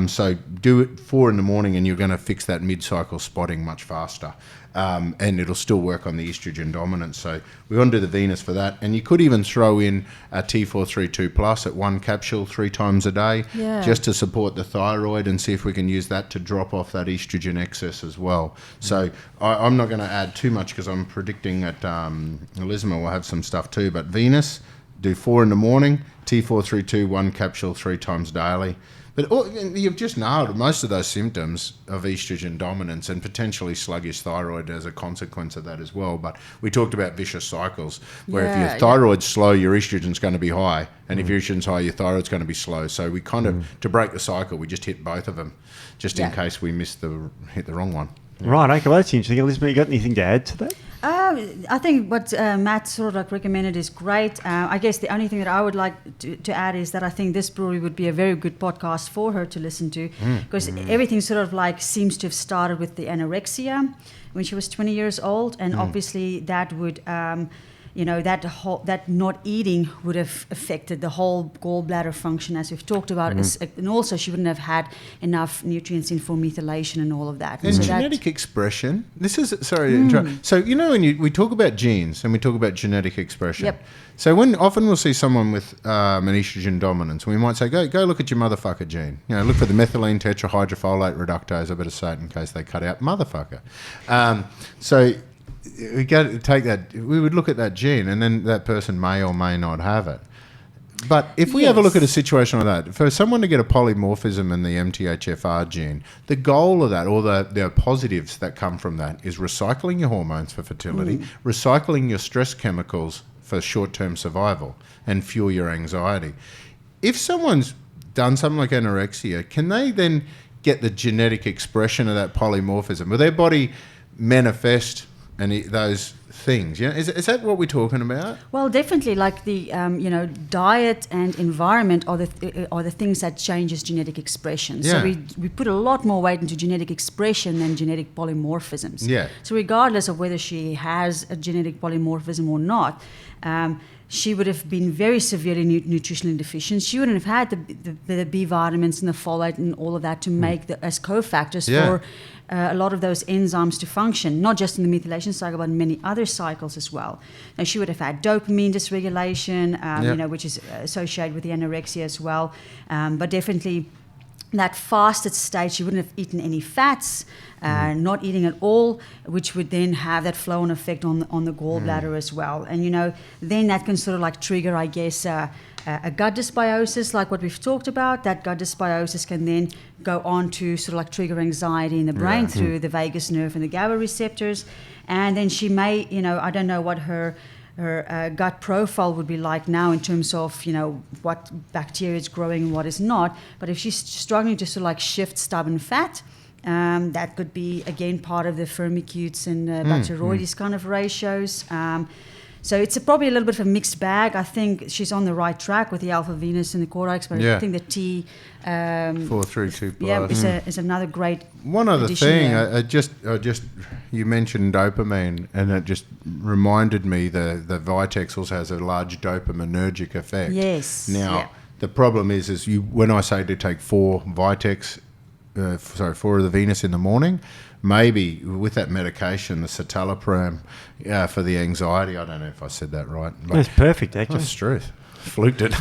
So do it 4 in the morning and you're going to fix that mid-cycle spotting much faster. And it'll still work on the estrogen dominance. So we want to do the Venus for that. And you could even throw in a T432 Plus at 1 capsule 3 times a day, just to support the thyroid and see if we can use that to drop off that estrogen excess as well. So I'm not going to add too much because I'm predicting that Elisma will have some stuff too. But Venus, do 4 in the morning, T432, 1 capsule 3 times daily. But you've just nailed most of those symptoms of estrogen dominance and potentially sluggish thyroid as a consequence of that as well. But we talked about vicious cycles where if your thyroid's slow, your estrogen's going to be high. And if your estrogen's high, your thyroid's going to be slow. So we kind of, to break the cycle, we just hit both of them just in case we hit the wrong one. Yeah. Right, okay, well that's interesting. Elizabeth, you got anything to add to that? I think what Matt sort of like recommended is great. I guess the only thing that I would like to add is that I think this probably would be a very good podcast for her to listen to, because everything sort of like seems to have started with the anorexia when she was 20 years old, and obviously that would that not eating would have affected the whole gallbladder function, as we've talked about, and also she wouldn't have had enough nutrients in for methylation and all of that. And so genetic expression. This is sorry to interrupt. So when we talk about genes and we talk about genetic expression. Yep. So often we'll see someone with an estrogen dominance, we might say, go look at your motherfucker gene. Look for the methylene tetrahydrofolate reductase. I better say it in case they cut out motherfucker. So we got to take that. We would look at that gene, and then that person may or may not have it. But if we have a look at a situation like that, for someone to get a polymorphism in the MTHFR gene, the goal of that, or the positives that come from that, is recycling your hormones for fertility, recycling your stress chemicals for short-term survival, and fuel your anxiety. If someone's done something like anorexia, can they then get the genetic expression of that polymorphism? Will their body manifest those things? Is that what we're talking about? Well, definitely. Like the diet and environment are the things that changes genetic expression. So we put a lot more weight into genetic expression than genetic polymorphisms. Yeah. So regardless of whether she has a genetic polymorphism or not, she would have been very severely nutritionally deficient. She wouldn't have had the B vitamins and the folate and all of that to make as cofactors for a lot of those enzymes to function, not just in the methylation cycle, but in many other cycles as well. Now, she would have had dopamine dysregulation, which is associated with the anorexia as well, but definitely that fasted state, she wouldn't have eaten any fats, not eating at all, which would then have that flow-on effect on the gallbladder as well. And, then that can sort of like trigger, I guess, a gut dysbiosis, like what we've talked about. That gut dysbiosis can then go on to sort of like trigger anxiety in the brain through the vagus nerve and the GABA receptors. And then she may, I don't know what her gut profile would be like now in terms of, what bacteria is growing and what is not. But if she's struggling to sort of like shift stubborn fat, that could be, again, part of the Firmicutes and Bacteroides kind of ratios. So it's probably a little bit of a mixed bag. I think she's on the right track with the Alpha Venus and the Corax, but I think the T 432 plus is another great. One other thing, I just you mentioned dopamine, and it just reminded me the Vitex also has a large dopaminergic effect. Yes. Now the problem is when I say to take 4 Vitex, 4 of the Venus in the morning, maybe with that medication, the citalopram for the anxiety. I don't know if I said that right. That's perfect, actually. That's truth. Fluked it.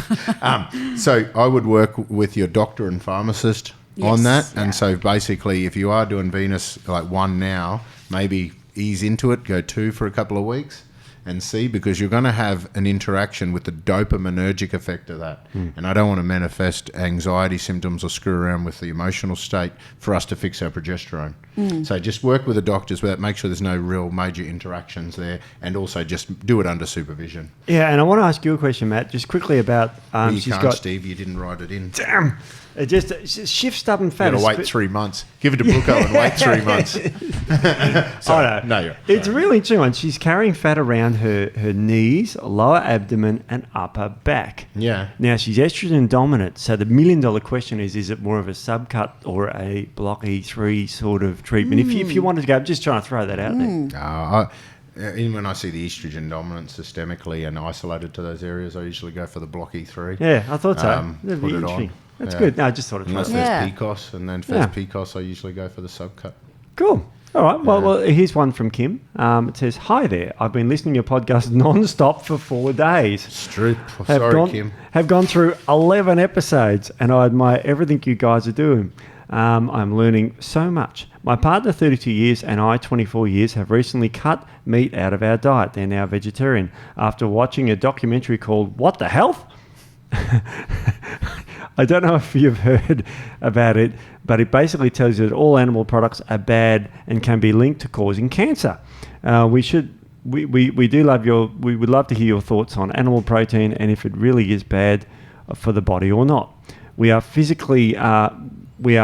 So I would work with your doctor and pharmacist on that. And so basically, if you are doing Venus like 1 now, maybe ease into it, go 2 for a couple of weeks. and see, because you're going to have an interaction with the dopaminergic effect of that. And I don't want to manifest anxiety symptoms or screw around with the emotional state for us to fix our progesterone. So just work with the doctors with that, make sure there's no real major interactions there, and also just do it under supervision. Yeah, and I want to ask you a question, Matt, just quickly about... You can't, Steve, you didn't write it in. Damn! It just shifts stubborn fat. You've got to wait 3 months. Give it to Brooko and wait 3 months. It's a really interesting one. She's carrying fat around her knees, lower abdomen, and upper back. Yeah. Now, she's estrogen dominant, so the $1 million question is it more of a subcut or a block E3 sort of treatment? If you wanted to go, I'm just trying to throw that out there. Even when I see the estrogen dominant systemically and isolated to those areas, I usually go for the block E3. Yeah, I thought so. Put it on. That's good. No, I just thought it was. Unless there's PCOS, and then if there's PCOS, I usually go for the subcut. Cool. All right. Well, here's one from Kim. It says, "Hi there. I've been listening to your podcast non-stop for 4 days. Kim. Have gone through 11 episodes, and I admire everything you guys are doing. I'm learning so much. My partner, 32 years, and I, 24 years, have recently cut meat out of our diet. They're now vegetarian. After watching a documentary called What the Health? I don't know if you've heard about it, but it basically tells you that all animal products are bad and can be linked to causing cancer. We would love to hear your thoughts on animal protein and if it really is bad for the body or not. We are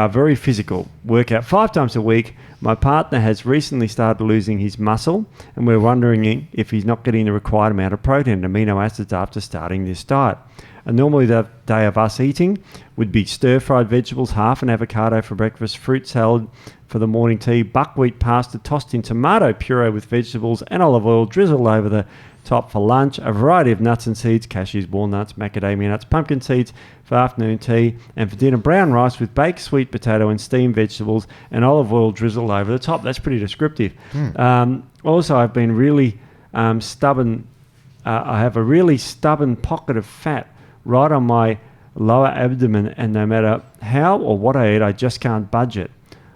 very physical, work out 5 times a week. My partner has recently started losing his muscle, and we're wondering if he's not getting the required amount of protein and amino acids after starting this diet. And normally the day of us eating would be stir-fried vegetables, half an avocado for breakfast, fruit salad for the morning tea, buckwheat pasta tossed in tomato puree with vegetables and olive oil drizzled over the top for lunch, a variety of nuts and seeds, cashews, walnuts, macadamia nuts, pumpkin seeds for afternoon tea, and for dinner, brown rice with baked sweet potato and steamed vegetables and olive oil drizzled over the top. That's pretty descriptive. Also, I've been really stubborn. I have a really stubborn pocket of fat right on my lower abdomen, and no matter how or what I eat, I just can't budge it.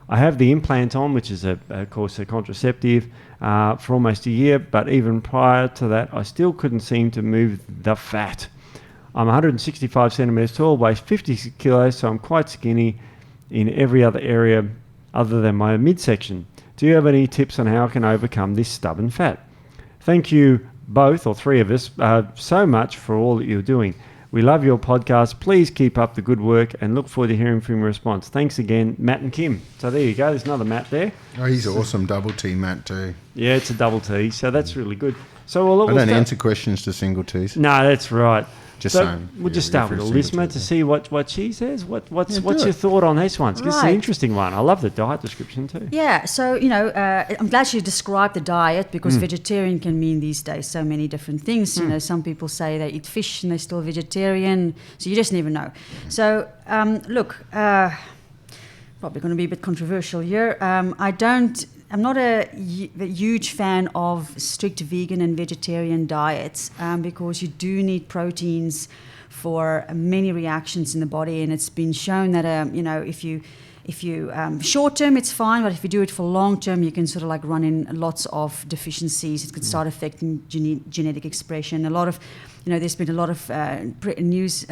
I have the implant on, which is, of course, a contraceptive, for almost a year, but even prior to that, I still couldn't seem to move the fat. I'm 165 centimeters tall, weigh 50 kilos, so I'm quite skinny in every other area other than my midsection. Do you have any tips on how I can overcome this stubborn fat? Thank you both, or 3 of us, so much for all that you're doing. We love your podcast. Please keep up the good work and look forward to hearing from your response. Thanks again, Matt and Kim. So there you go. There's another Matt there. Oh, he's awesome. Double T Matt too. Yeah, it's a double T. So that's really good. So I don't answer questions to single T's. No, that's right. Just saying. We'll just start with Elisma to see what she says. What's your thought on this one? Because it's an interesting one. I love the diet description too. Yeah, so, I'm glad you described the diet, because vegetarian can mean these days so many different things. Some people say they eat fish and they're still vegetarian, so you just never know. So, look, probably going to be a bit controversial here. I'm not a huge fan of strict vegan and vegetarian diets, because you do need proteins for many reactions in the body, and it's been shown that if you short term it's fine, but if you do it for long term, you can sort of like run in lots of deficiencies. It could start affecting genetic expression. There's been a lot of news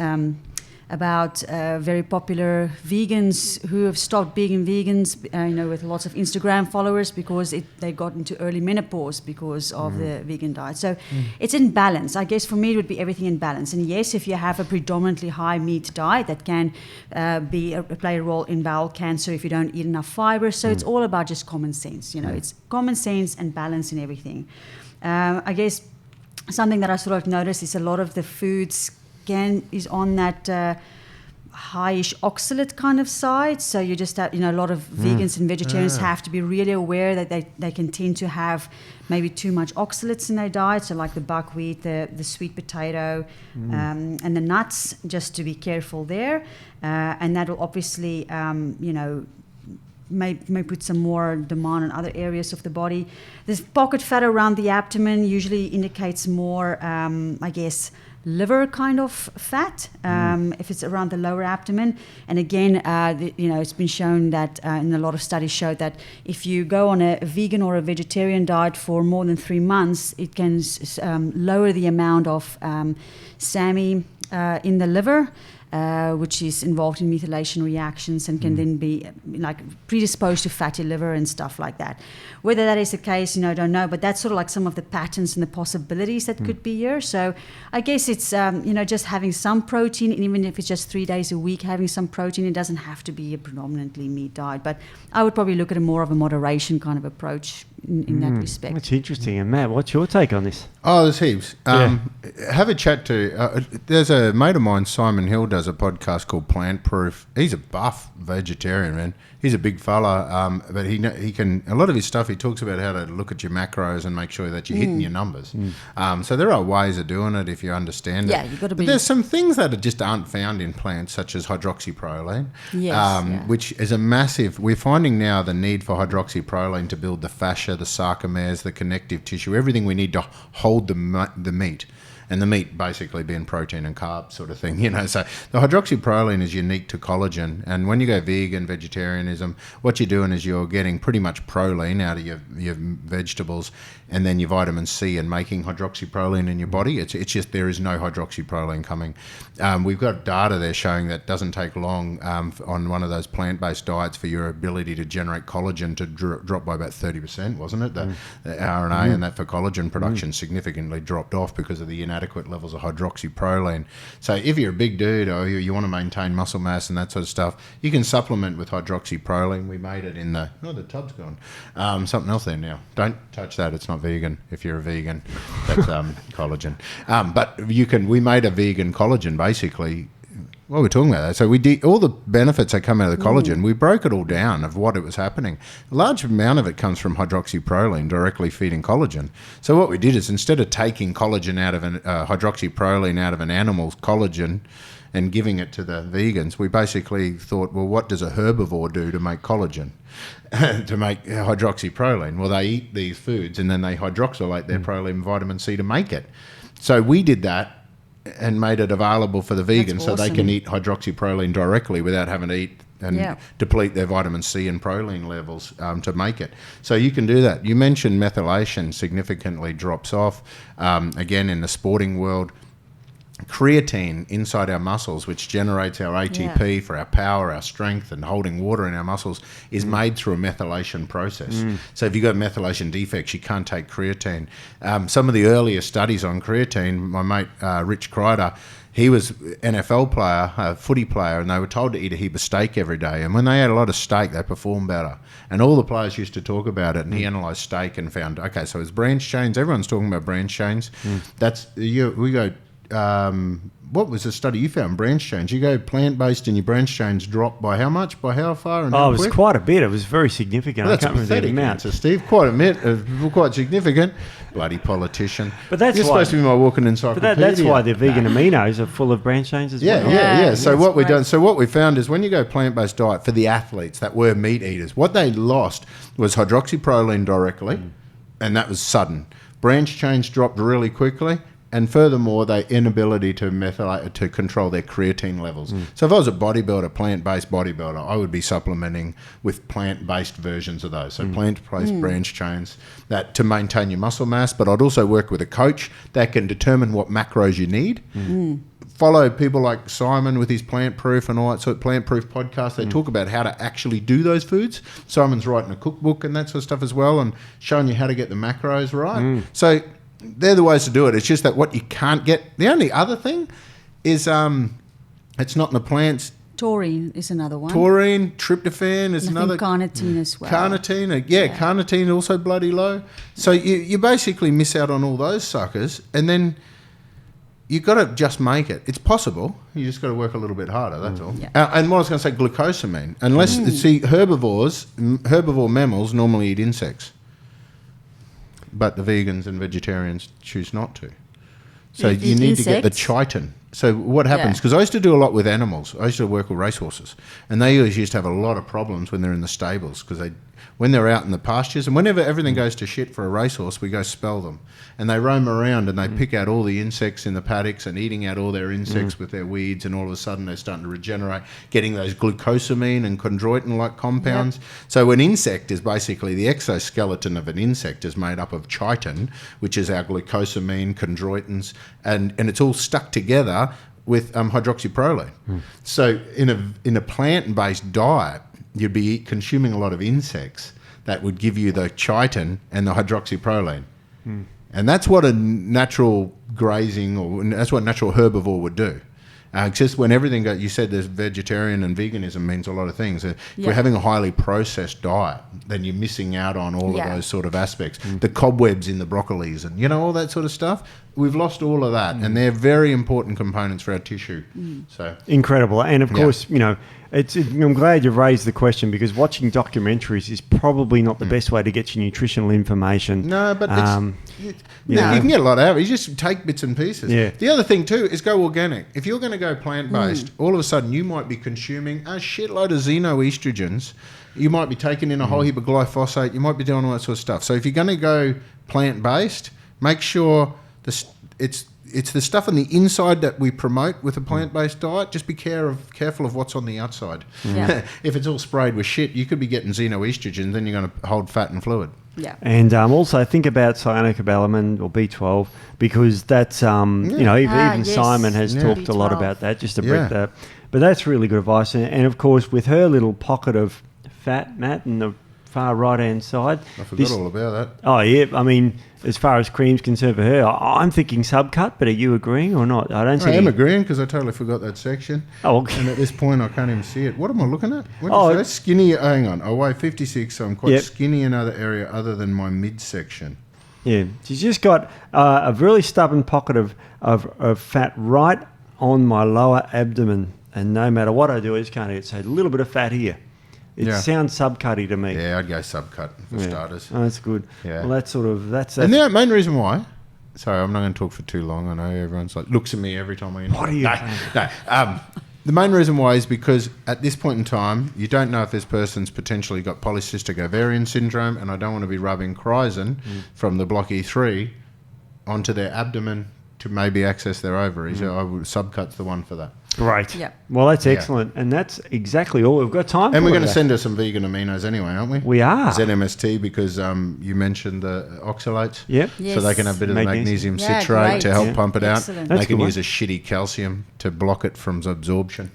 about very popular vegans who have stopped being vegans, with lots of Instagram followers, because they got into early menopause because of the vegan diet. So it's in balance. I guess for me it would be everything in balance. And yes, if you have a predominantly high meat diet, that can play a role in bowel cancer if you don't eat enough fiber. So it's all about just common sense. It's common sense and balance in everything. I guess something that I sort of noticed is a lot of the foods is on that highish oxalate kind of side. So you just have, a lot of vegans and vegetarians have to be really aware that they can tend to have maybe too much oxalates in their diet. So like the buckwheat, the sweet potato, and the nuts, just to be careful there. And that will obviously, may put some more demand on other areas of the body. This pocket fat around the abdomen usually indicates more, liver kind of fat, if it's around the lower abdomen. And again, it's been shown that in a lot of studies showed that if you go on a vegan or a vegetarian diet for more than 3 months, it can lower the amount of SAMe in the liver, which is involved in methylation reactions and can then be like predisposed to fatty liver and stuff like that. Whether that is the case, I don't know, but that's sort of like some of the patterns and the possibilities that could be here. So I guess it's, just having some protein, and even if it's just 3 days a week, having some protein. It doesn't have to be a predominantly meat diet, but I would probably look at a more of a moderation kind of approach in that respect. That's interesting. And Matt, what's your take on this? Oh, there's heaps. Have a chat to... there's a mate of mine, Simon Hill, does a podcast called Plant Proof. He's a buff vegetarian, man. He's a big fella, but he can... A lot of his stuff, he talks about how to look at your macros and make sure that you're hitting your numbers. So there are ways of doing it if you understand it. Yeah, you've got to be... But there's some things that just aren't found in plants, such as hydroxyproline, which is a massive... We're finding now the need for hydroxyproline to build the fascia, the sarcomeres, the connective tissue, everything we need to hold the meat. And the meat basically being protein and carbs sort of thing, So the hydroxyproline is unique to collagen. And when you go vegan, vegetarianism, what you're doing is you're getting pretty much proline out of your vegetables and then your vitamin C and making hydroxyproline in your body. It's just there is no hydroxyproline coming. We've got data there showing that it doesn't take long on one of those plant-based diets for your ability to generate collagen to drop by about 30%, wasn't it? The RNA and that for collagen production significantly dropped off because of the inadequate levels of hydroxyproline. So if you're a big dude or you want to maintain muscle mass and that sort of stuff, you can supplement with hydroxyproline. We made it in the tub's gone. Something else there now. Don't touch that. It's not vegan. If you're a vegan, that's collagen. But we made a vegan collagen basically. Well, we're talking about that. So we did all the benefits that come out of the collagen. We broke it all down of what it was happening. A large amount of it comes from hydroxyproline directly feeding collagen. So what we did is instead of taking collagen out of hydroxyproline out of an animal's collagen and giving it to the vegans, we basically thought, well, what does a herbivore do to make collagen? To make hydroxyproline? Well, they eat these foods and then they hydroxylate their proline and vitamin C to make it. So we did that and made it available for the vegans so they can eat hydroxyproline directly without having to eat and deplete their vitamin C and proline levels to make it. So you can do that. You mentioned methylation significantly drops off. Again, in the sporting world, creatine inside our muscles, which generates our ATP for our power, our strength, and holding water in our muscles, is made through a methylation process. So if you've got methylation defects, you can't take creatine. Some of the earlier studies on creatine, my mate Rich Kreider, he was an NFL player, a footy player, and they were told to eat a heap of steak every day. And when they ate a lot of steak, they performed better. And all the players used to talk about it, and he analysed steak and found, okay, so it's branch chains. Everyone's talking about branch chains. We go... what was the study you found? Branch chains. You go plant-based and your branch chains drop by how much? By how far? And it was quite a bit. It was very significant. Well, that's a pathetic answer, Steve. Quite significant. Bloody politician. But that's You're supposed to be my walking encyclopedia. But that's why the vegan aminos are full of branch chains as well. Yeah. So what we found is when you go plant-based diet for the athletes that were meat eaters, what they lost was hydroxyproline directly, and that was sudden. Branch chains dropped really quickly. And furthermore, their inability to methylate to control their creatine levels. So if I was a bodybuilder, plant-based bodybuilder, I would be supplementing with plant-based versions of those. So plant-based branch chains that to maintain your muscle mass. But I'd also work with a coach that can determine what macros you need. Follow people like Simon with his Plant Proof and all that sort of Plant Proof podcast. They talk about how to actually do those foods. Simon's writing a cookbook and that sort of stuff as well, and showing you how to get the macros right. So they're the ways to do it. It's just that what you can't get. The only other thing is it's not in the plants. Taurine is another one. Taurine, tryptophan is another. Carnitine as well. Carnitine, carnitine also bloody low. So you basically miss out on all those suckers, and then you've got to just make it. It's possible. You just got to work a little bit harder, that's all. Yeah. And what I was going to say, glucosamine. Unless, herbivore mammals normally eat insects. But the vegans and vegetarians choose not to. So you need to get the chitin. So what happens, because I used to do a lot with animals. I used to work with racehorses, and they always used to have a lot of problems when they're in the stables because when they're out in the pastures, and whenever everything goes to shit for a racehorse, we go spell them. And they roam around and they pick out all the insects in the paddocks and eating out all their insects with their weeds, and all of a sudden they're starting to regenerate, getting those glucosamine and chondroitin-like compounds. Yep. So an insect is basically the exoskeleton of an insect is made up of chitin, which is our glucosamine, chondroitins, and it's all stuck together with hydroxyproline. So in a plant-based diet, you'd be consuming a lot of insects that would give you the chitin and the hydroxyproline. And that's what a natural grazing, or that's what a natural herbivore would do. Just when everything goes, you said there's vegetarian and veganism means a lot of things. If we're having a highly processed diet, then you're missing out on all of those sort of aspects. The cobwebs in the broccolis and, all that sort of stuff. We've lost all of that, and they're very important components for our tissue. So incredible. And of course, I'm glad you've raised the question, because watching documentaries is probably not the best way to get your nutritional information. No, but you can get a lot out of it. You just take bits and pieces. Yeah. The other thing too is go organic. If you're going to go plant-based, all of a sudden you might be consuming a shitload of xenoestrogens. You might be taking in a whole heap of glyphosate. You might be doing all that sort of stuff. So if you're going to go plant-based, make sure it's the stuff on the inside that we promote with a plant-based diet. Just be careful of what's on the outside. Yeah. If it's all sprayed with shit, you could be getting xenoestrogen, then you're going to hold fat and fluid. Yeah. And also think about cyanocobalamin or B12, because that's, even Simon has talked a lot B12. about that, just to break that. But that's really good advice. And of course, with her little pocket of fat, Matt, and the far right-hand side. I forgot all about that. Oh, yeah. I mean, as far as cream's concerned for her, I'm thinking subcut, but are you agreeing or not? I am agreeing, because I totally forgot that section. Oh, okay. And at this point, I can't even see it. What am I looking at? What is that? Skinny. Hang on. I weigh 56, so I'm quite skinny in other area other than my midsection. Yeah. She's just got a really stubborn pocket of fat right on my lower abdomen. And no matter what I do, I just can't get so a little bit of fat here. It sounds subcutty to me. Yeah, I'd go subcut for starters. Oh, that's good. Yeah. Well, that's and the main reason why. Sorry, I'm not going to talk for too long. I know everyone's looks at me every time I. What are you? No. The main reason why is because at this point in time, you don't know if this person's potentially got polycystic ovarian syndrome, and I don't want to be rubbing Chrysin from the block E3 onto their abdomen to maybe access their ovaries. Subcut's the one for that. Great. Yeah. Well, that's excellent. And that's exactly all we've got time for. And we're going to send her some vegan aminos anyway, aren't we? We are. ZMST, because you mentioned the oxalates. Yep. Yes. So they can have a bit of the magnesium citrate to help pump it Excellent. out. They can use a shitty calcium to block it from absorption.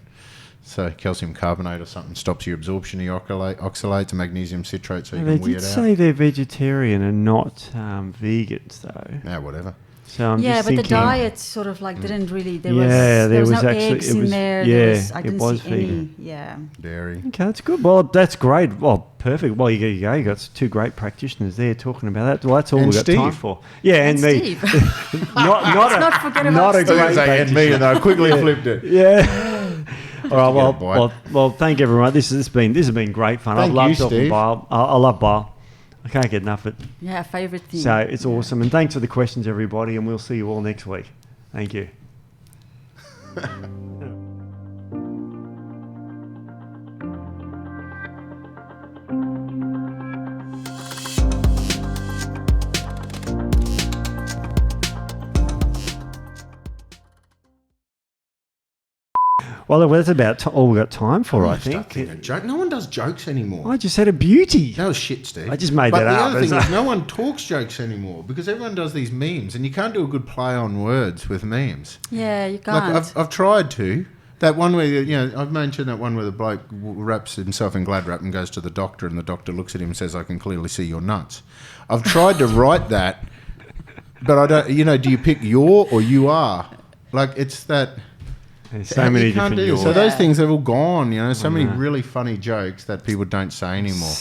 So calcium carbonate or something stops your absorption of your oxalates and magnesium citrate, so you can weed it out. They did say they're vegetarian and not vegans, though. Yeah, whatever. So I'm just but thinking, the diet sort of didn't really. There was no actually, eggs in there. I didn't see vegan. any. Yeah. Dairy. Okay, that's good. Well, that's great. Well, perfect. Well, you go. You got two great practitioners there talking about that. Well, that's all we've got time for. Yeah, and me. not a great and me, and I quickly flipped it. Yeah. All right. Well, thank everyone. This has been great fun. Thank I love you, talking Steve. bile. I love bile. I can't get enough of it. Yeah, favourite thing. So it's awesome. And thanks for the questions, everybody. And we'll see you all next week. Thank you. Well, that's about all we've got time for, I think. No one does jokes anymore. I just had a beauty. That was shit, Steve. I just made that up. But the other thing is no one talks jokes anymore, because everyone does these memes, and you can't do a good play on words with memes. Yeah, you can't. Like I've tried to. That one where, I've mentioned that one where the bloke wraps himself in glad wrap and goes to the doctor, and the doctor looks at him and says, "I can clearly see your nuts." I've tried to write that, but I don't, do you pick your or you are? Like, it's that... There's so many different yours. So those things have all gone, so many really funny jokes that people don't say anymore.